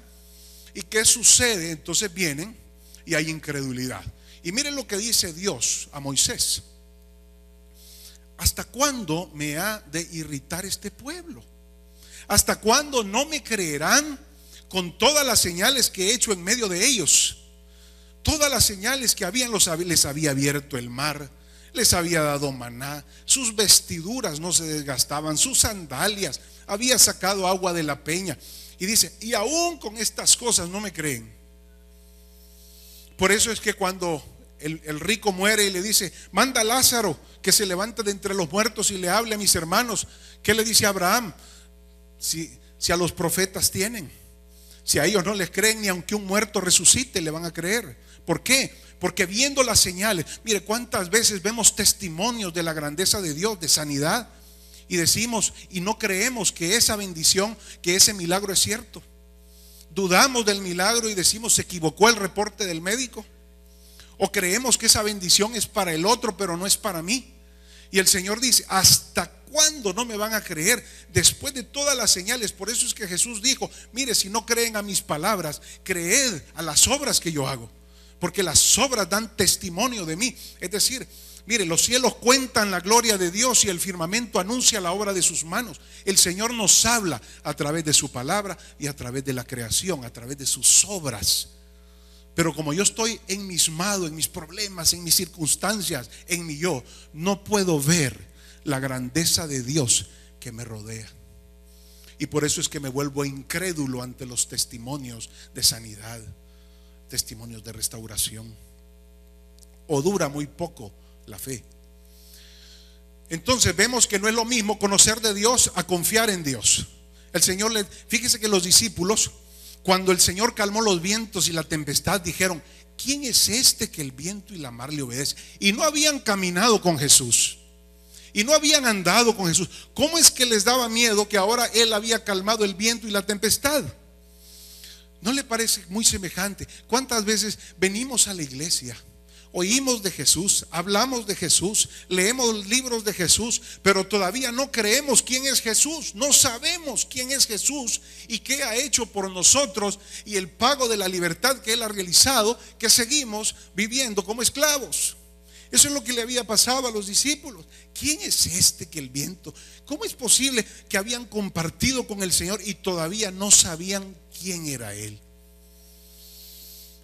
¿Y qué sucede? Entonces vienen y hay incredulidad. Y miren lo que dice Dios a Moisés: ¿hasta cuándo me ha de irritar este pueblo? ¿Hasta cuándo no me creerán con todas las señales que he hecho en medio de ellos? Todas las señales que habían, les había abierto el mar, les había dado maná, sus vestiduras no se desgastaban, sus sandalias, había sacado agua de la peña. Y dice: y aún con estas cosas no me creen. Por eso es que cuando el rico muere y le dice: manda a Lázaro que se levante de entre los muertos y le hable a mis hermanos, ¿qué le dice a Abraham? Si a los profetas tienen, si a ellos no les creen, ni aunque un muerto resucite le van a creer. ¿Por qué? Porque viendo las señales, mire cuántas veces vemos testimonios de la grandeza de Dios, de sanidad, y decimos y no creemos que esa bendición, que ese milagro es cierto. Dudamos del milagro y decimos: se equivocó el reporte del médico. O creemos que esa bendición es para el otro, pero no es para mí. Y el Señor dice: ¿hasta cuándo no me van a creer después de todas las señales? Por eso es que Jesús dijo: mire, si no creen a mis palabras, creed a las obras que yo hago, porque las obras dan testimonio de mí. Es decir, mire, los cielos cuentan la gloria de Dios y el firmamento anuncia la obra de sus manos. El Señor nos habla a través de su palabra y a través de la creación, a través de sus obras. Pero como yo estoy enmismado en mis problemas, en mis circunstancias, en mi yo, no puedo ver la grandeza de Dios que me rodea. Y por eso es que me vuelvo incrédulo ante los testimonios de sanidad, testimonios de restauración. O dura muy poco la fe. Entonces vemos que no es lo mismo conocer de Dios a confiar en Dios. El Señor fíjese que los discípulos, cuando el Señor calmó los vientos y la tempestad, dijeron: ¿quién es este que el viento y la mar le obedecen? Y no habían caminado con Jesús y no habían andado con Jesús. ¿Cómo es que les daba miedo que ahora Él había calmado el viento y la tempestad? ¿No le parece muy semejante? ¿Cuántas veces venimos a la iglesia, oímos de Jesús, hablamos de Jesús, leemos libros de Jesús, pero todavía no creemos quién es Jesús? No sabemos quién es Jesús y qué ha hecho por nosotros y el pago de la libertad que Él ha realizado, que seguimos viviendo como esclavos. Eso es lo que le había pasado a los discípulos. ¿Quién es este que el viento? ¿Cómo es posible que habían compartido con el Señor y todavía no sabían quién era Él?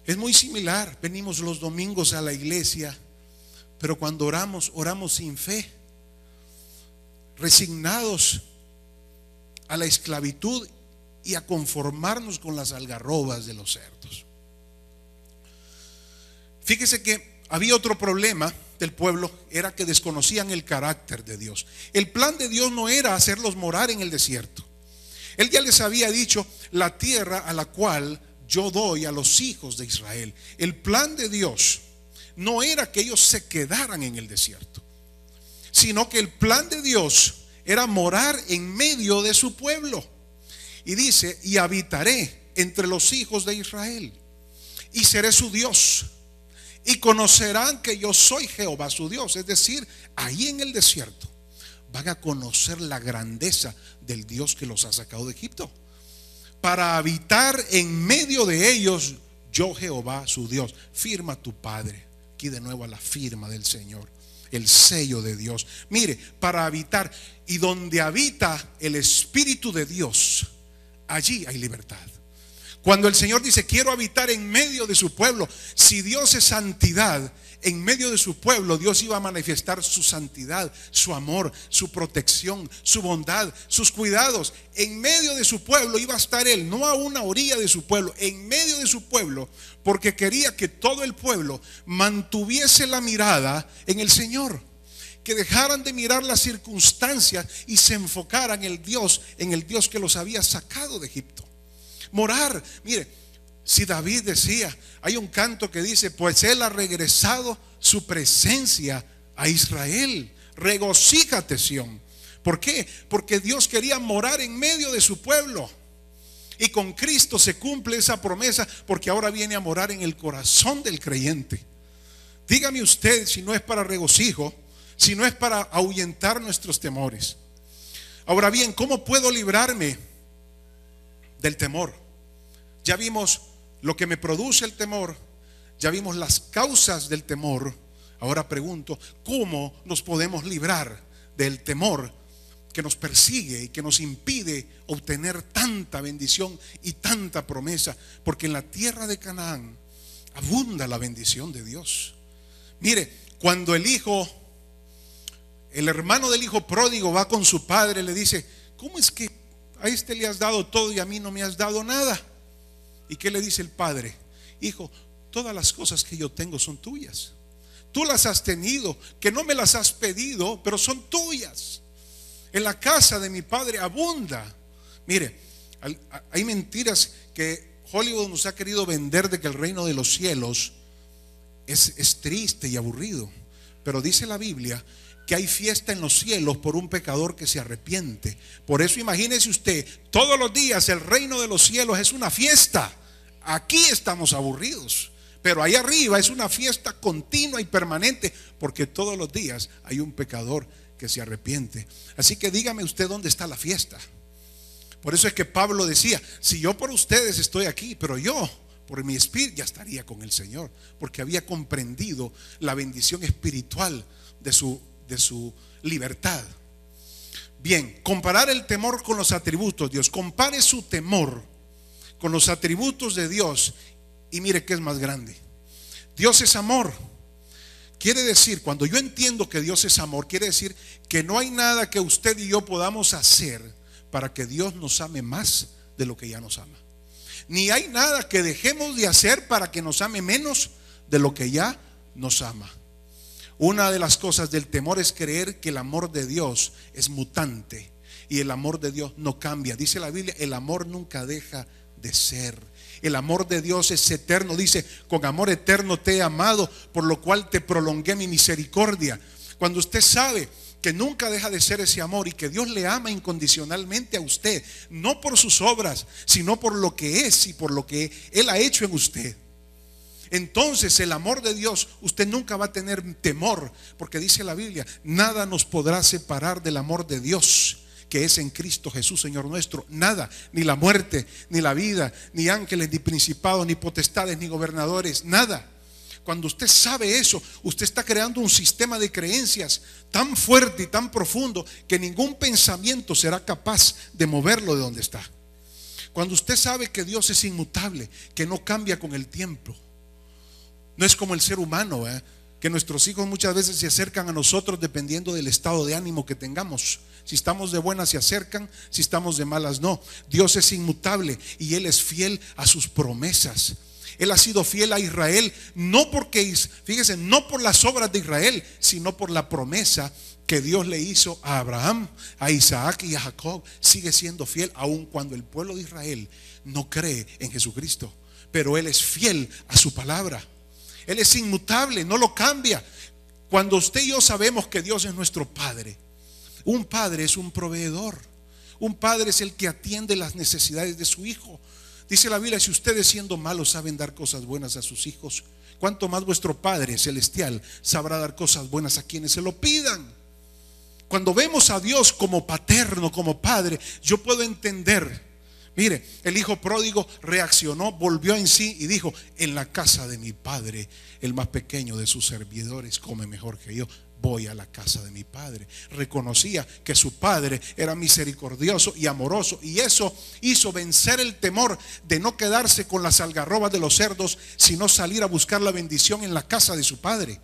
Es muy similar. Venimos los domingos a la iglesia, pero cuando oramos, oramos sin fe, resignados a la esclavitud y a conformarnos con las algarrobas de los cerdos. Fíjese que había otro problema del pueblo, era que desconocían el carácter de Dios. El plan de Dios no era hacerlos morar en el desierto. Él ya les había dicho: la tierra a la cual yo doy a los hijos de Israel. El plan de Dios no era que ellos se quedaran en el desierto, sino que el plan de Dios era morar en medio de su pueblo. Y dice: y habitaré entre los hijos de Israel, y seré su Dios, y conocerán que yo soy Jehová su Dios. Es decir, ahí en el desierto van a conocer la grandeza del Dios que los ha sacado de Egipto, para habitar en medio de ellos, yo Jehová su Dios. Firma tu Padre. Aquí de nuevo a la firma del Señor, el sello de Dios. Mire, para habitar, y donde habita el Espíritu de Dios, allí hay libertad. Cuando el Señor dice: quiero habitar en medio de su pueblo, si Dios es santidad, en medio de su pueblo Dios iba a manifestar su santidad, su amor, su protección, su bondad, sus cuidados. En medio de su pueblo iba a estar Él, no a una orilla de su pueblo, en medio de su pueblo, porque quería que todo el pueblo mantuviese la mirada en el Señor, que dejaran de mirar las circunstancias y se enfocaran en el Dios que los había sacado de Egipto. Morar, mire, si David decía, hay un canto que dice: pues Él ha regresado su presencia a Israel. Regocíjate, Sión. ¿Por qué? Porque Dios quería morar en medio de su pueblo. Y con Cristo se cumple esa promesa, porque ahora viene a morar en el corazón del creyente. Dígame usted si no es para regocijo, si no es para ahuyentar nuestros temores. Ahora bien, ¿cómo puedo librarme del temor? Ya vimos lo que me produce el temor, ya vimos las causas del temor. Ahora pregunto: ¿cómo nos podemos librar del temor que nos persigue y que nos impide obtener tanta bendición y tanta promesa? Porque en la tierra de Canaán abunda la bendición de Dios. Mire, cuando el hermano del hijo pródigo va con su padre, le dice: ¿cómo es que a este le has dado todo y a mí no me has dado nada? ¿Y qué le dice el padre? Hijo, todas las cosas que yo tengo son tuyas. Tú las has tenido, que no me las has pedido, pero son tuyas. En la casa de mi padre abunda. Mire, hay mentiras que Hollywood nos ha querido vender, de que el reino de los cielos es triste y aburrido. Pero dice la Biblia que hay fiesta en los cielos por un pecador que se arrepiente. Por eso imagínese usted, todos los días el reino de los cielos es una fiesta. Aquí estamos aburridos, Pero ahí arriba es una fiesta continua y permanente, porque todos los días hay un pecador que se arrepiente. Así que dígame usted dónde está la fiesta. Por eso es que Pablo decía: si yo por ustedes estoy aquí, pero yo por mi espíritu ya estaría con el Señor, porque había comprendido la bendición espiritual de su libertad. Bien, comparar el temor con los atributos de Dios. Compare su temor con los atributos de Dios y mire qué es más grande. Dios es amor. Quiere decir, cuando yo entiendo que Dios es amor, quiere decir que no hay nada que usted y yo podamos hacer para que Dios nos ame más de lo que ya nos ama. Ni hay nada que dejemos de hacer para que nos ame menos de lo que ya nos ama. Una de las cosas del temor es creer que el amor de Dios es mutante y el amor de Dios no cambia. Dice la Biblia: el amor nunca deja de ser. El amor de Dios es eterno. Dice: con amor eterno te he amado, por lo cual te prolongué mi misericordia. Cuando usted sabe que nunca deja de ser ese amor y que Dios le ama incondicionalmente a usted, no por sus obras, sino por lo que es y por lo que Él ha hecho en usted, entonces el amor de Dios, usted nunca va a tener temor, porque dice la Biblia: nada nos podrá separar del amor de Dios que es en Cristo Jesús, Señor nuestro. Nada, ni la muerte, ni la vida, ni ángeles, ni principados, ni potestades, ni gobernadores, nada. Cuando usted sabe eso, usted está creando un sistema de creencias tan fuerte y tan profundo que ningún pensamiento será capaz de moverlo de donde está. Cuando usted sabe que Dios es inmutable, que no cambia con el tiempo, no es como el ser humano, que nuestros hijos muchas veces se acercan a nosotros dependiendo del estado de ánimo que tengamos. Si estamos de buenas se acercan, si estamos de malas no. Dios es inmutable y Él es fiel a sus promesas. Él ha sido fiel a Israel, no porque, fíjese, no por las obras de Israel, sino por la promesa que Dios le hizo a Abraham, a Isaac y a Jacob. Sigue siendo fiel aun cuando el pueblo de Israel no cree en Jesucristo, pero Él es fiel a su palabra. Él es inmutable, no lo cambia. Cuando usted y yo sabemos que Dios es nuestro Padre, un padre es un proveedor, un padre es el que atiende las necesidades de su hijo. Dice la Biblia: si ustedes siendo malos saben dar cosas buenas a sus hijos, cuánto más vuestro Padre celestial sabrá dar cosas buenas a quienes se lo pidan. Cuando vemos a Dios como paterno, como padre, yo puedo entender. Mire, el hijo pródigo reaccionó, volvió en sí y dijo: en la casa de mi padre, el más pequeño de sus servidores come mejor que yo. Voy a la casa de mi padre. Reconocía que su padre era misericordioso y amoroso, y eso hizo vencer el temor de no quedarse con las algarrobas de los cerdos, sino salir a buscar la bendición en la casa de su padre.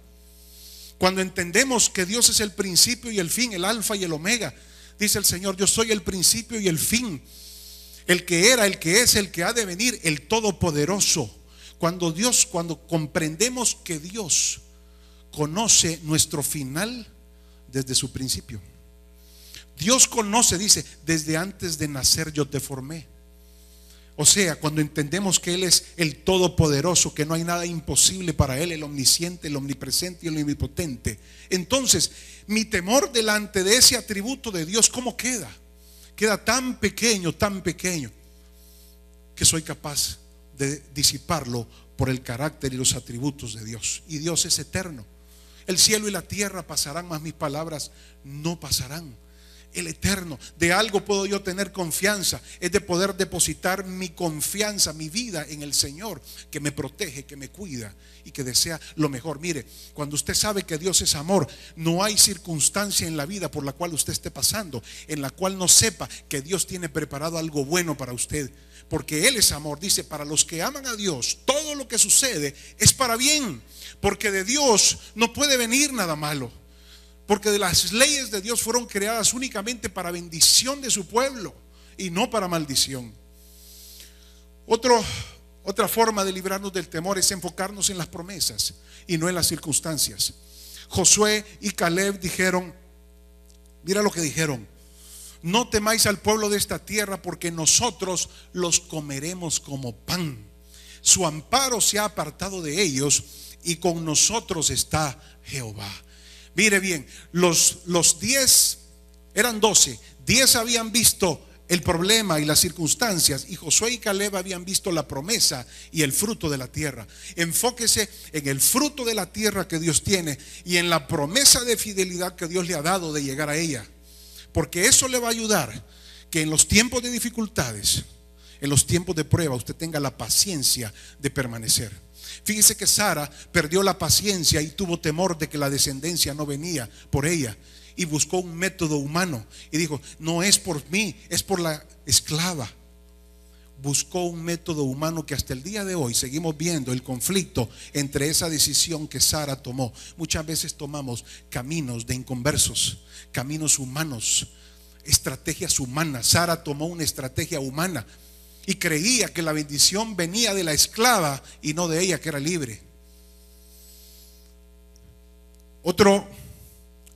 Cuando entendemos que Dios es el principio y el fin, el alfa y el omega, dice el Señor: yo soy el principio y el fin, el que era, el que es, el que ha de venir, el todopoderoso. Cuando comprendemos que Dios conoce nuestro final desde su principio. Dios conoce, dice: desde antes de nacer yo te formé. O sea, cuando entendemos que Él es el todopoderoso, que no hay nada imposible para Él, el omnisciente, el omnipresente y el omnipotente, entonces mi temor delante de ese atributo de Dios, ¿cómo queda? Queda tan pequeño, que soy capaz de disiparlo por el carácter y los atributos de Dios. Y Dios es eterno. El cielo y la tierra pasarán, mas mis palabras no pasarán. El eterno. De algo puedo yo tener confianza, es de poder depositar mi confianza, mi vida en el Señor, que me protege, que me cuida y que desea lo mejor. Mire, cuando usted sabe que Dios es amor, no hay circunstancia en la vida por la cual usted esté pasando en la cual no sepa que Dios tiene preparado algo bueno para usted, porque Él es amor. Dice: para los que aman a Dios, todo lo que sucede es para bien, porque de Dios no puede venir nada malo. Porque de las leyes de Dios fueron creadas únicamente para bendición de su pueblo y no para maldición. Otra forma de librarnos del temor es enfocarnos en las promesas y no en las circunstancias. Josué y Caleb dijeron, mira lo que dijeron: no temáis al pueblo de esta tierra, porque nosotros los comeremos como pan. Su amparo se ha apartado de ellos y con nosotros está Jehová. Mire bien, los 10 eran 12. 10 habían visto el problema y las circunstancias, y Josué y Caleb habían visto la promesa y el fruto de la tierra. Enfóquese en el fruto de la tierra que Dios tiene y en la promesa de fidelidad que Dios le ha dado de llegar a ella, porque eso le va a ayudar que en los tiempos de dificultades, en los tiempos de prueba, usted tenga la paciencia de permanecer. Fíjese que Sara perdió la paciencia y tuvo temor de que la descendencia no venía por ella, y buscó un método humano y dijo: no es por mí, es por la esclava. Buscó un método humano que hasta el día de hoy seguimos viendo el conflicto entre esa decisión que Sara tomó. Muchas veces tomamos caminos de inconversos, caminos humanos, estrategias humanas. Sara tomó una estrategia humana y creía que la bendición venía de la esclava y no de ella, que era libre. Otro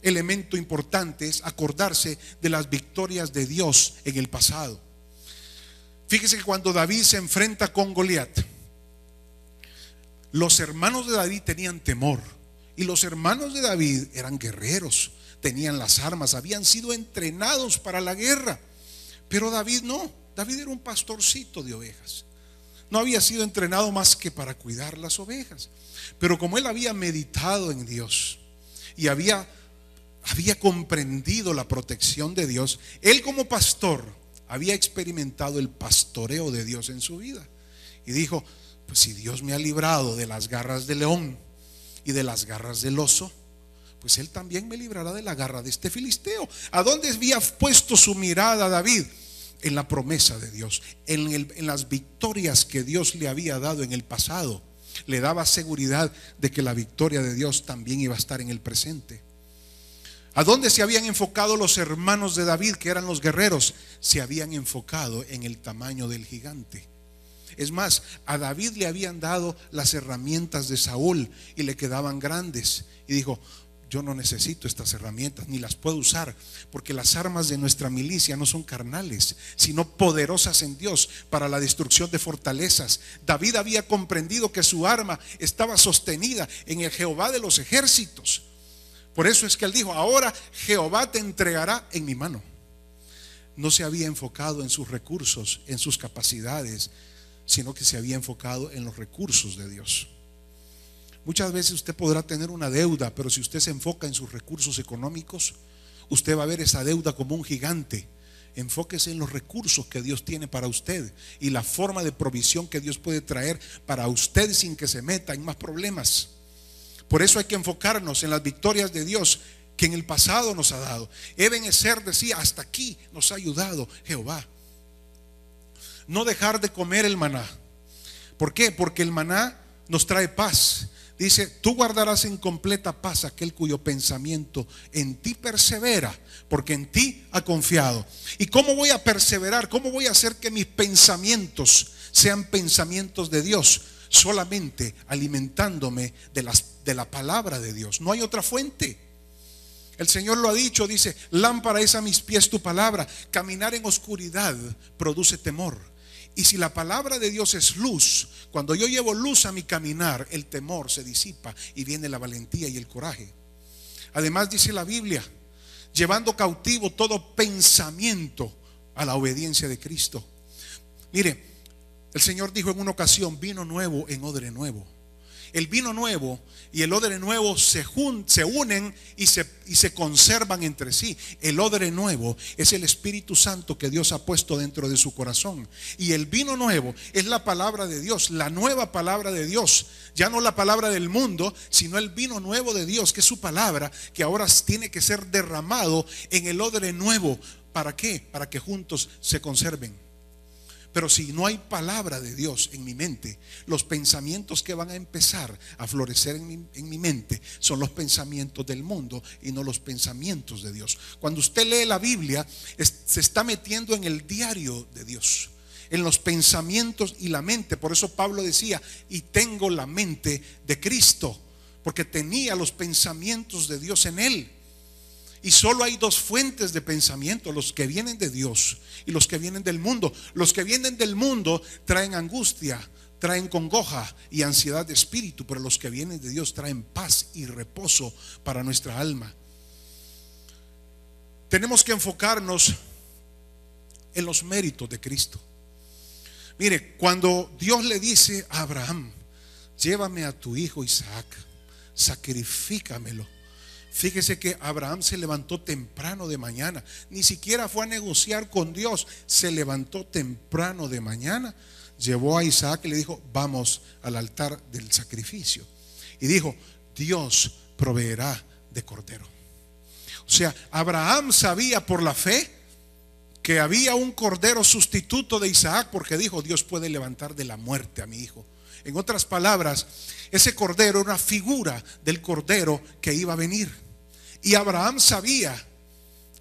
elemento importante es acordarse de las victorias de Dios en el pasado. Fíjese que cuando David se enfrenta con Goliat, los hermanos de David tenían temor, y los hermanos de David eran guerreros, tenían las armas, habían sido entrenados para la guerra. Pero David no, David era un pastorcito de ovejas, no había sido entrenado más que para cuidar las ovejas. Pero como él había meditado en Dios y había comprendido la protección de Dios, él como pastor había experimentado el pastoreo de Dios en su vida, y dijo: pues si Dios me ha librado de las garras del león y de las garras del oso, pues él también me librará de la garra de este filisteo. ¿A dónde había puesto su mirada David? En la promesa de Dios, en las victorias que Dios le había dado en el pasado. Le daba seguridad de que la victoria de Dios también iba a estar en el presente. ¿A dónde se habían enfocado los hermanos de David, que eran los guerreros? Se habían enfocado en el tamaño del gigante. Es más, a David le habían dado las herramientas de Saúl y le quedaban grandes, y dijo: yo no necesito estas herramientas, ni las puedo usar, porque las armas de nuestra milicia no son carnales, sino poderosas en Dios para la destrucción de fortalezas. David había comprendido que su arma estaba sostenida en el Jehová de los ejércitos. Por eso es que él dijo: ahora Jehová te entregará en mi mano. No se había enfocado en sus recursos, en sus capacidades, sino que se había enfocado en los recursos de Dios. Muchas veces usted podrá tener una deuda, pero si usted se enfoca en sus recursos económicos, usted va a ver esa deuda como un gigante. Enfóquese en los recursos que Dios tiene para usted y la forma de provisión que Dios puede traer para usted sin que se meta en más problemas. Por eso hay que enfocarnos en las victorias de Dios que en el pasado nos ha dado. Ebenezer decía: hasta aquí nos ha ayudado Jehová. No dejar de comer el maná. ¿Por qué? Porque el maná nos trae paz. Dice: tú guardarás en completa paz aquel cuyo pensamiento en ti persevera, porque en ti ha confiado. ¿Y cómo voy a perseverar? ¿Cómo voy a hacer que mis pensamientos sean pensamientos de Dios? Solamente alimentándome de la palabra de Dios. No hay otra fuente. El Señor lo ha dicho, dice: lámpara es a mis pies tu palabra. Caminar en oscuridad produce temor. Y si la palabra de Dios es luz, cuando yo llevo luz a mi caminar, el temor se disipa y viene la valentía y el coraje. Además dice la Biblia: llevando cautivo todo pensamiento a la obediencia de Cristo. Mire, el Señor dijo en una ocasión: vino nuevo en odre nuevo. El vino nuevo y el odre nuevo se unen y se conservan entre sí. El odre nuevo es el Espíritu Santo que Dios ha puesto dentro de su corazón, y el vino nuevo es la palabra de Dios, la nueva palabra de Dios. Ya no la palabra del mundo, sino el vino nuevo de Dios, que es su palabra, que ahora tiene que ser derramado en el odre nuevo. ¿Para qué? Para que juntos se conserven. Pero si no hay palabra de Dios en mi mente, los pensamientos que van a empezar a florecer en mi mente son los pensamientos del mundo y no los pensamientos de Dios. Cuando usted lee la Biblia, se está metiendo en el diario de Dios, en los pensamientos y la mente. Por eso Pablo decía: y tengo la mente de Cristo, porque tenía los pensamientos de Dios en él. Y solo hay dos fuentes de pensamiento: los que vienen de Dios y los que vienen del mundo. Los que vienen del mundo traen angustia, traen congoja y ansiedad de espíritu, pero los que vienen de Dios traen paz y reposo para nuestra alma. Tenemos que enfocarnos en los méritos de Cristo. Mire, cuando Dios le dice a Abraham: llévame a tu hijo Isaac, sacrifícamelo. Fíjese que Abraham se levantó temprano de mañana, ni siquiera fue a negociar con Dios, se levantó temprano de mañana, llevó a Isaac y le dijo: vamos al altar del sacrificio. Y dijo: Dios proveerá de cordero. O sea, Abraham sabía por la fe que había un cordero sustituto de Isaac, porque dijo: Dios puede levantar de la muerte a mi hijo. En otras palabras, ese cordero era una figura del cordero que iba a venir. Y Abraham sabía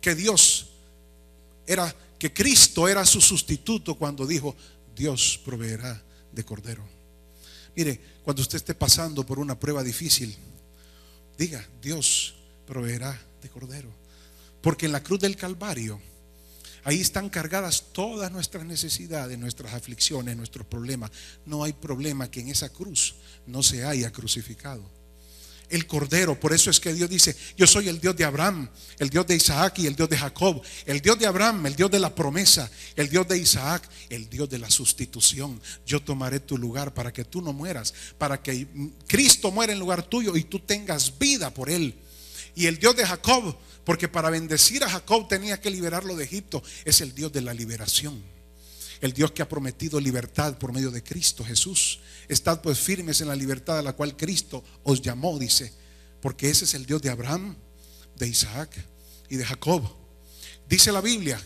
que que Cristo era su sustituto cuando dijo: Dios proveerá de cordero. Mire, cuando usted esté pasando por una prueba difícil, diga: Dios proveerá de cordero. Porque en la cruz del Calvario, ahí están cargadas todas nuestras necesidades, nuestras aflicciones, nuestros problemas. No hay problema que en esa cruz no se haya crucificado el cordero. Por eso es que Dios dice: yo soy el Dios de Abraham, el Dios de Isaac y el Dios de Jacob. El Dios de Abraham, el Dios de la promesa, el Dios de Isaac, el Dios de la sustitución. Yo tomaré tu lugar para que tú no mueras, para que Cristo muera en lugar tuyo y tú tengas vida por él. Y el Dios de Jacob, porque para bendecir a Jacob tenía que liberarlo de Egipto, es el Dios de la liberación. El Dios que ha prometido libertad por medio de Cristo Jesús. Estad pues firmes en la libertad a la cual Cristo os llamó, dice. Porque ese es el Dios de Abraham, de Isaac y de Jacob. Dice la Biblia: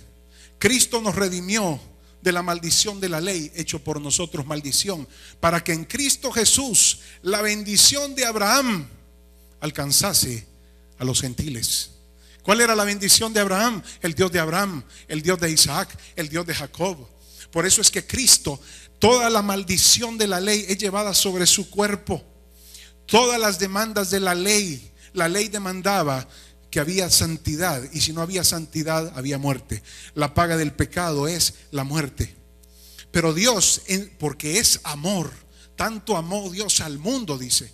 Cristo nos redimió de la maldición de la ley, hecho por nosotros maldición, para que en Cristo Jesús la bendición de Abraham alcanzase a los gentiles. ¿Cuál era la bendición de Abraham? El Dios de Abraham, el Dios de Isaac, el Dios de Jacob. Por eso es que Cristo, toda la maldición de la ley es llevada sobre su cuerpo. Todas las demandas de la ley demandaba que había santidad, y si no había santidad había muerte. La paga del pecado es la muerte. Pero Dios, porque es amor, tanto amó Dios al mundo, dice,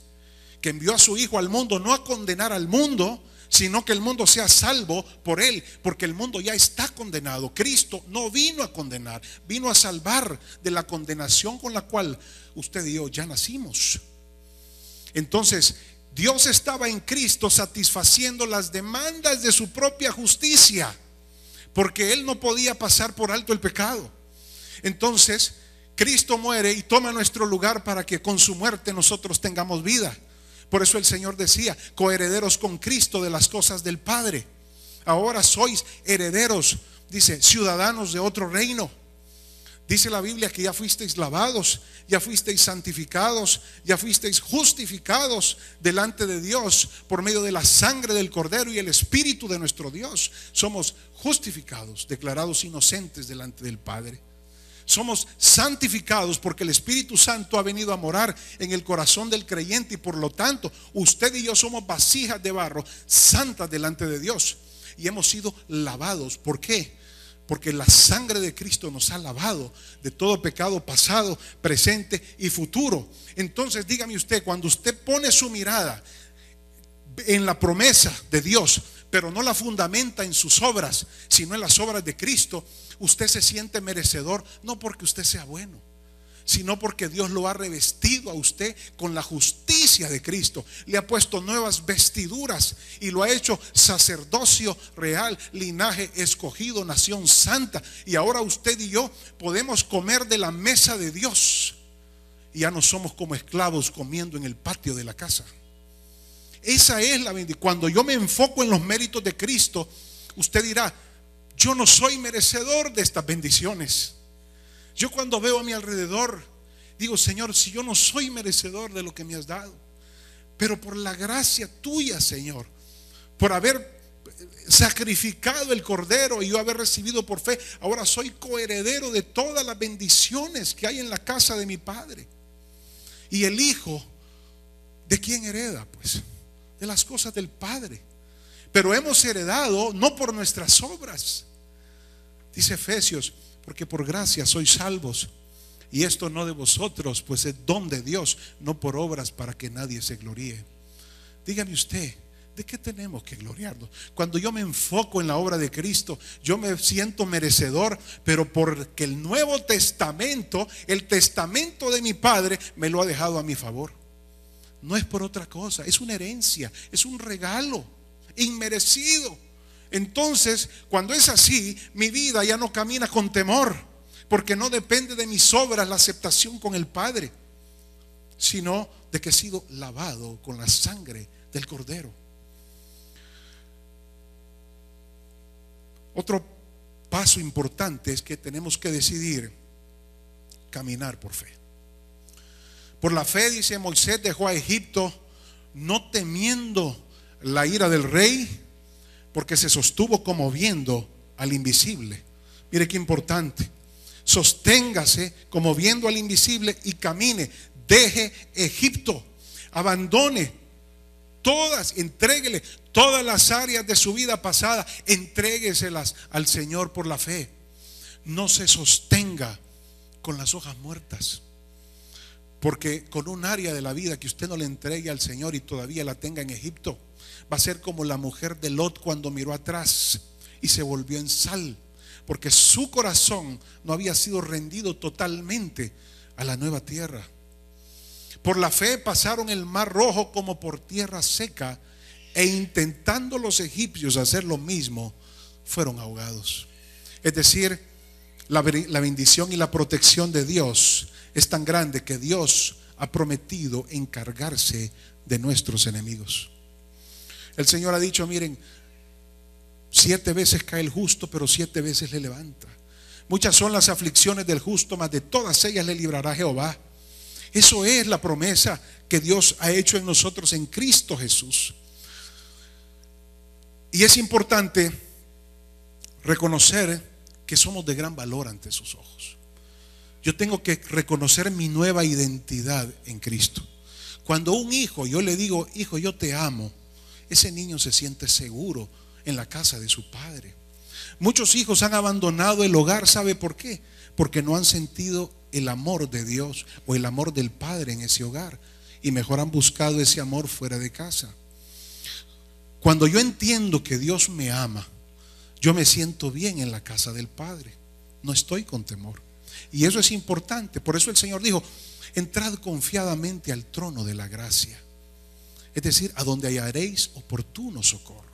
que envió a su Hijo al mundo, no a condenar al mundo, sino que el mundo sea salvo por él, porque el mundo ya está condenado. Cristo no vino a condenar, vino a salvar de la condenación con la cual usted y yo ya nacimos. Entonces, Dios estaba en Cristo satisfaciendo las demandas de su propia justicia, porque él no podía pasar por alto el pecado. Entonces, Cristo muere y toma nuestro lugar para que con su muerte nosotros tengamos vida. Por eso el Señor decía: coherederos con Cristo de las cosas del Padre. Ahora sois herederos, dice, ciudadanos de otro reino. Dice la Biblia que ya fuisteis lavados, ya fuisteis santificados, ya fuisteis justificados delante de Dios por medio de la sangre del Cordero y el Espíritu de nuestro Dios. Somos justificados, declarados inocentes delante del Padre. Somos santificados porque el Espíritu Santo ha venido a morar en el corazón del creyente, y por lo tanto usted y yo somos vasijas de barro santas delante de Dios, y hemos sido lavados. ¿Por qué? Porque la sangre de Cristo nos ha lavado de todo pecado pasado, presente y futuro. Entonces dígame usted, cuando usted pone su mirada en la promesa de Dios, pero no la fundamenta en sus obras, sino en las obras de Cristo, usted se siente merecedor, no porque usted sea bueno, sino porque Dios lo ha revestido a usted con la justicia de Cristo. Le ha puesto nuevas vestiduras y lo ha hecho sacerdocio real, linaje escogido, nación santa. Y ahora usted y yo podemos comer de la mesa de Dios, y ya no somos como esclavos comiendo en el patio de la casa. Esa es la bendición. Cuando yo me enfoco en los méritos de Cristo, usted dirá: yo no soy merecedor de estas bendiciones. Yo cuando veo a mi alrededor digo: Señor, si yo no soy merecedor de lo que me has dado, pero por la gracia tuya, Señor, por haber sacrificado el cordero y yo haber recibido por fe, ahora soy coheredero de todas las bendiciones que hay en la casa de mi Padre. Y el Hijo, ¿de quién hereda? Pues de las cosas del Padre. Pero hemos heredado no por nuestras obras, dice Efesios, porque por gracia sois salvos, y esto no de vosotros, pues es don de Dios, no por obras, para que nadie se gloríe. Dígame usted, ¿De qué tenemos que gloriarnos? Cuando yo me enfoco en la obra de Cristo, yo me siento merecedor, pero porque el Nuevo Testamento, el testamento de mi Padre, me lo ha dejado a mi favor. No es por otra cosa, es una herencia, es un regalo inmerecido. Entonces, cuando es así, mi vida ya no camina con temor, porque no depende de mis obras la aceptación con el Padre, sino de que he sido lavado con la sangre del Cordero. Otro paso importante es que tenemos que decidir caminar por fe. Por la fe, dice, Moisés dejó a Egipto no temiendo la ira del rey, porque se sostuvo como viendo al invisible. Mire qué importante. Sosténgase como viendo al invisible y camine. Deje Egipto, abandone todas, entréguele todas las áreas de su vida pasada, entrégueselas al Señor por la fe. No se sostenga con las hojas muertas, porque con un área de la vida que usted no le entregue al Señor y todavía la tenga en Egipto, va a ser como la mujer de Lot cuando miró atrás y se volvió en sal, porque su corazón no había sido rendido totalmente a la nueva tierra. Por la fe pasaron el mar Rojo como por tierra seca, e intentando los egipcios hacer lo mismo, fueron ahogados. Es decir, la bendición y la protección de Dios es tan grande que Dios ha prometido encargarse de nuestros enemigos. El Señor ha dicho, miren, 7 veces cae el justo, pero 7 veces le levanta. Muchas son las aflicciones del justo, mas de todas ellas le librará Jehová. Eso es la promesa que Dios ha hecho en nosotros en Cristo Jesús. Y es importante reconocer que somos de gran valor ante sus ojos. Yo tengo que reconocer mi nueva identidad en Cristo. Cuando un hijo, yo le digo, hijo, yo te amo, ese niño se siente seguro en la casa de su padre. Muchos hijos han abandonado el hogar, ¿sabe por qué? Porque no han sentido el amor de Dios o el amor del Padre en ese hogar, y mejor han buscado ese amor fuera de casa. Cuando yo entiendo que Dios me ama, yo me siento bien en la casa del Padre, no estoy con temor. Y eso es importante. Por eso el Señor dijo, entrad confiadamente al trono de la gracia, es decir, a donde hallaréis oportuno socorro.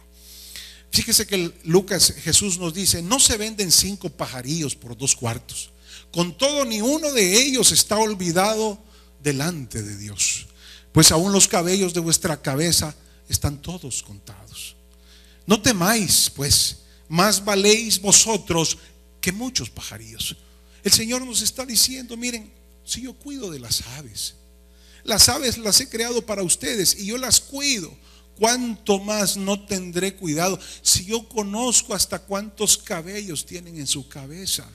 Fíjese que Lucas, Jesús nos dice, no se venden 5 pajarillos por 2 cuartos. Con todo, ni uno de ellos está olvidado delante de Dios, pues aún los cabellos de vuestra cabeza están todos contados. No temáis, pues, más valéis vosotros que muchos pajarillos. El Señor nos está diciendo, miren, si yo cuido de las aves las he creado para ustedes y yo las cuido, ¿cuánto más no tendré cuidado si yo conozco hasta cuántos cabellos tienen en su cabeza?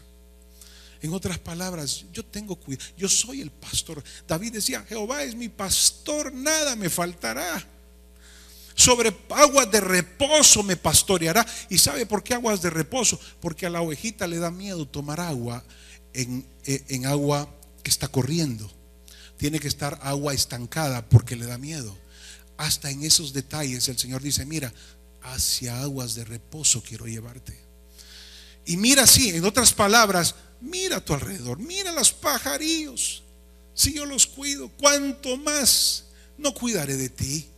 En otras palabras, yo tengo cuidado, yo soy el pastor. David decía, Jehová es mi pastor, nada me faltará. Sobre aguas de reposo me pastoreará. ¿Y sabe por qué aguas de reposo? Porque a la ovejita le da miedo tomar agua en agua que está corriendo. Tiene que estar agua estancada porque le da miedo. Hasta en esos detalles el Señor dice, mira, hacia aguas de reposo quiero llevarte. Y mira así, en otras palabras, mira a tu alrededor, mira los pajarillos. Si yo los cuido, ¿cuánto más no cuidaré de ti?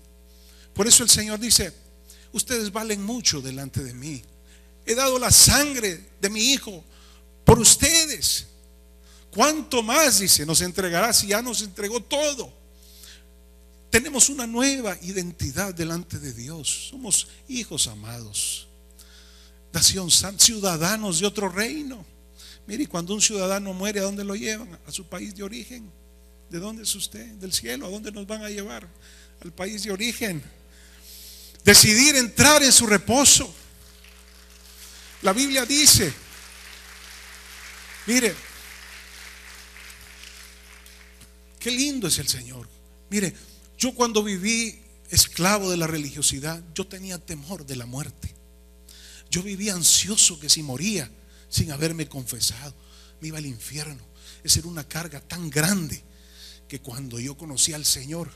Por eso el Señor dice, ustedes valen mucho delante de mí. He dado la sangre de mi Hijo por ustedes. ¿Cuánto más, dice, nos entregará si ya nos entregó todo? Tenemos una nueva identidad delante de Dios. Somos hijos amados, nación santa, ciudadanos de otro reino. Mire, cuando un ciudadano muere, ¿a dónde lo llevan? A su país de origen. ¿De dónde es usted? Del cielo. ¿A dónde nos van a llevar? Al país de origen. Decidir entrar en su reposo. La Biblia dice, mire, qué lindo es el Señor. Mire, yo cuando viví esclavo de la religiosidad, yo tenía temor de la muerte. Yo vivía ansioso que si moría sin haberme confesado, me iba al infierno. Esa era una carga tan grande que cuando yo conocí al Señor,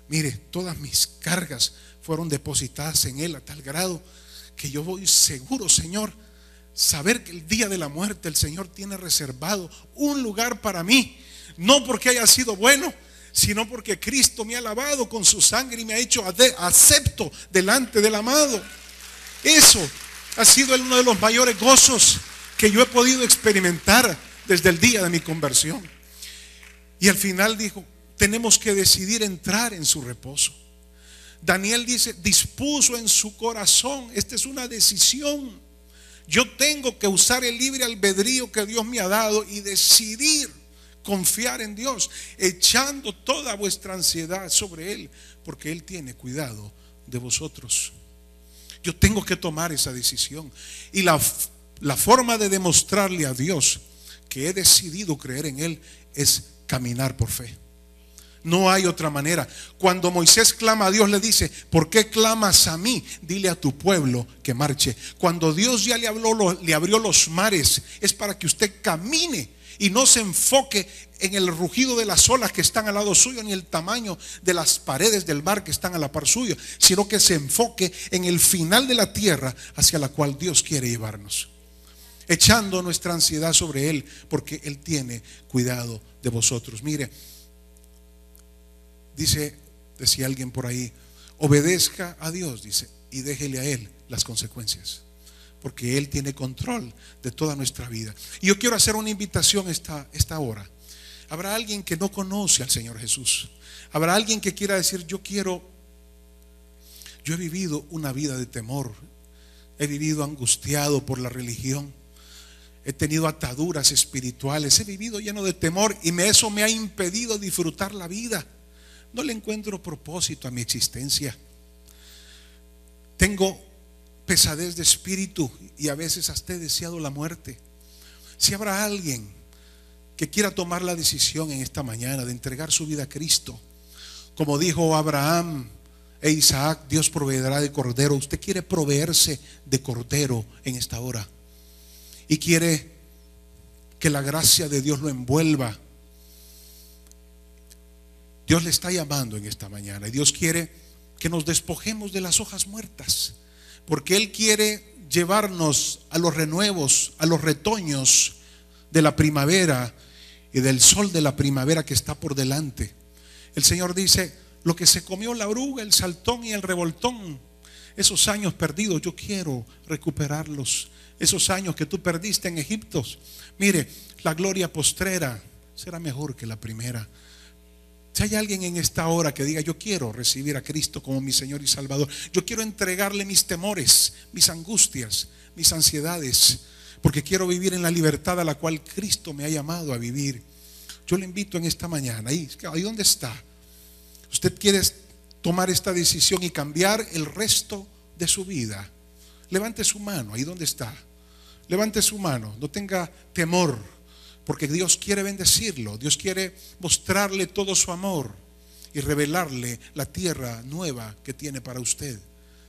Mire, todas mis cargas fueron depositadas en Él a tal grado que yo voy seguro, Señor, saber que el día de la muerte el Señor tiene reservado un lugar para mí, no porque haya sido bueno, sino porque Cristo me ha lavado con su sangre y me ha hecho acepto delante del amado. Eso ha sido uno de los mayores gozos que yo he podido experimentar desde el día de mi conversión. Y al final dijo, tenemos que decidir entrar en su reposo. Daniel dice, dispuso en su corazón. Esta es una decisión. Yo tengo que usar el libre albedrío que Dios me ha dado y decidir confiar en Dios, echando toda vuestra ansiedad sobre Él, porque Él tiene cuidado de vosotros. Yo tengo que tomar esa decisión. Y la forma de demostrarle a Dios que he decidido creer en Él es caminar por fe. No hay otra manera. Cuando Moisés clama a Dios, le dice, ¿por qué clamas a mí? Dile a tu pueblo que marche. Cuando Dios ya le abrió los mares, es para que usted camine y no se enfoque en el rugido de las olas que están al lado suyo, ni el tamaño de las paredes del mar que están a la par suyo, sino que se enfoque en el final de la tierra hacia la cual Dios quiere llevarnos, echando nuestra ansiedad sobre Él, porque Él tiene cuidado de vosotros. Mire, decía alguien por ahí, obedezca a Dios, dice, y déjele a Él las consecuencias, porque Él tiene control de toda nuestra vida. Y yo quiero hacer una invitación esta hora. Habrá alguien que no conoce al Señor Jesús. Habrá alguien que quiera decir, yo he vivido una vida de temor, he vivido angustiado por la religión, he tenido ataduras espirituales, he vivido lleno de temor y eso me ha impedido disfrutar la vida. No le encuentro propósito a mi existencia. Tengo pesadez de espíritu y a veces hasta he deseado la muerte. Si habrá alguien que quiera tomar la decisión en esta mañana de entregar su vida a Cristo, como dijo Abraham e Isaac, Dios proveerá de cordero. Usted quiere proveerse de cordero en esta hora y quiere que la gracia de Dios lo envuelva. Dios le está llamando en esta mañana y Dios quiere que nos despojemos de las hojas muertas, porque Él quiere llevarnos a los renuevos, a los retoños de la primavera y del sol de la primavera que está por delante. El Señor dice, lo que se comió la oruga, el saltón y el revoltón, esos años perdidos, yo quiero recuperarlos. Esos años que tú perdiste en Egipto, mire, la gloria postrera será mejor que la primera. Si hay alguien en esta hora que diga, yo quiero recibir a Cristo como mi Señor y Salvador, yo quiero entregarle mis temores, mis angustias, mis ansiedades, porque quiero vivir en la libertad a la cual Cristo me ha llamado a vivir, yo le invito en esta mañana, ahí donde está, usted quiere tomar esta decisión y cambiar el resto de su vida, levante su mano, ahí donde está, levante su mano, no tenga temor, porque Dios quiere bendecirlo, Dios quiere mostrarle todo su amor y revelarle la tierra nueva que tiene para usted.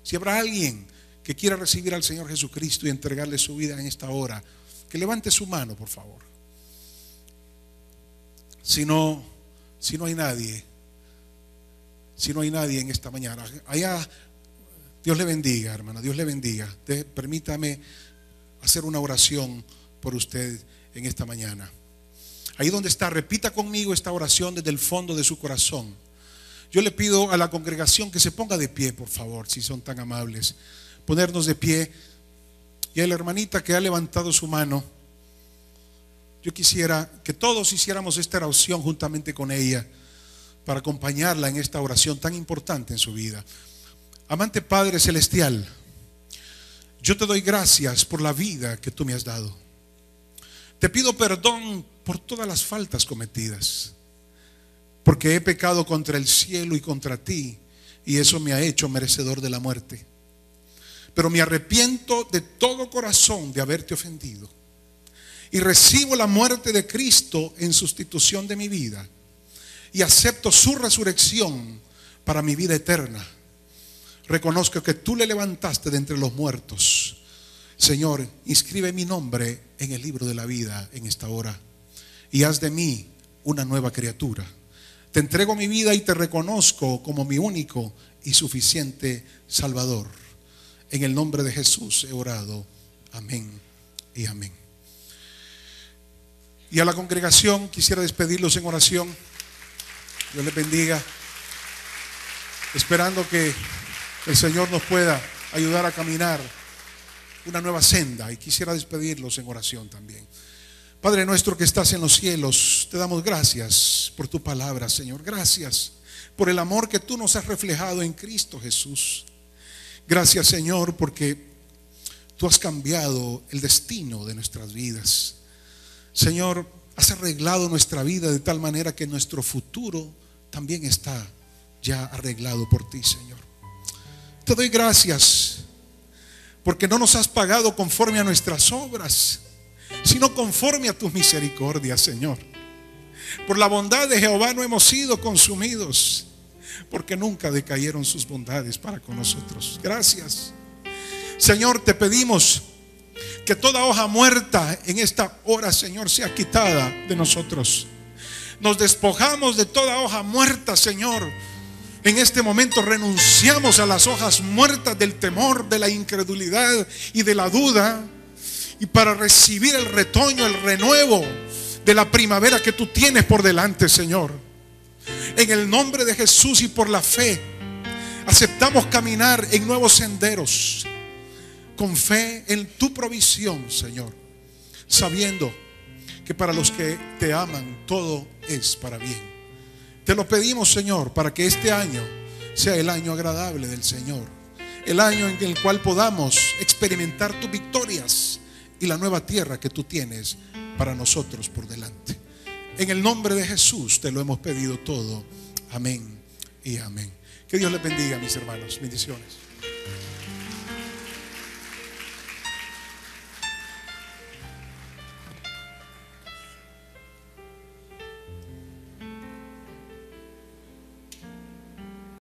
Si habrá alguien que quiera recibir al Señor Jesucristo y entregarle su vida en esta hora, que levante su mano, por favor. Si no hay nadie en esta mañana, allá, Dios le bendiga, hermana, Dios le bendiga. Permítame hacer una oración por usted en esta mañana. Ahí donde está, repita conmigo esta oración desde el fondo de su corazón. Yo le pido a la congregación que se ponga de pie, por favor, si son tan amables, ponernos de pie. Y a la hermanita que ha levantado su mano, yo quisiera que todos hiciéramos esta oración juntamente con ella, para acompañarla en esta oración tan importante en su vida. Amante Padre Celestial, yo te doy gracias por la vida que tú me has dado. Te pido perdón por todas las faltas cometidas, porque he pecado contra el cielo y contra ti, y eso me ha hecho merecedor de la muerte. Pero me arrepiento de todo corazón de haberte ofendido, y recibo la muerte de Cristo en sustitución de mi vida, y acepto su resurrección para mi vida eterna. Reconozco que tú le levantaste de entre los muertos. Señor, inscribe mi nombre en el libro de la vida en esta hora y haz de mí una nueva criatura. Te entrego mi vida y te reconozco como mi único y suficiente Salvador. En el nombre de Jesús he orado. Amén y amén. Y a la congregación quisiera despedirlos en oración. Dios les bendiga, esperando que el Señor nos pueda ayudar a caminar una nueva senda. Y quisiera despedirlos en oración también. Padre nuestro que estás en los cielos, te damos gracias por tu palabra, Señor. Gracias por el amor que tú nos has reflejado en Cristo Jesús. Gracias, Señor, porque tú has cambiado el destino de nuestras vidas. Señor, has arreglado nuestra vida de tal manera que nuestro futuro también está ya arreglado por ti, Señor. Te doy gracias porque no nos has pagado conforme a nuestras obras, sino conforme a tus misericordias, Señor. Por la bondad de Jehová no hemos sido consumidos, porque nunca decayeron sus bondades para con nosotros. Gracias, Señor. Te pedimos que toda hoja muerta en esta hora, Señor, sea quitada de nosotros. Nos despojamos de toda hoja muerta, Señor. En este momento renunciamos a las hojas muertas del temor, de la incredulidad y de la duda, y para recibir el retoño, el renuevo de la primavera que tú tienes por delante, Señor. En el nombre de Jesús y por la fe, aceptamos caminar en nuevos senderos, con fe en tu provisión, Señor, sabiendo que para los que te aman todo es para bien. Te lo pedimos, Señor, para que este año sea el año agradable del Señor, el año en el cual podamos experimentar tus victorias y la nueva tierra que tú tienes para nosotros por delante. En el nombre de Jesús te lo hemos pedido todo. Amén y amén. Que Dios les bendiga, mis hermanos. Bendiciones.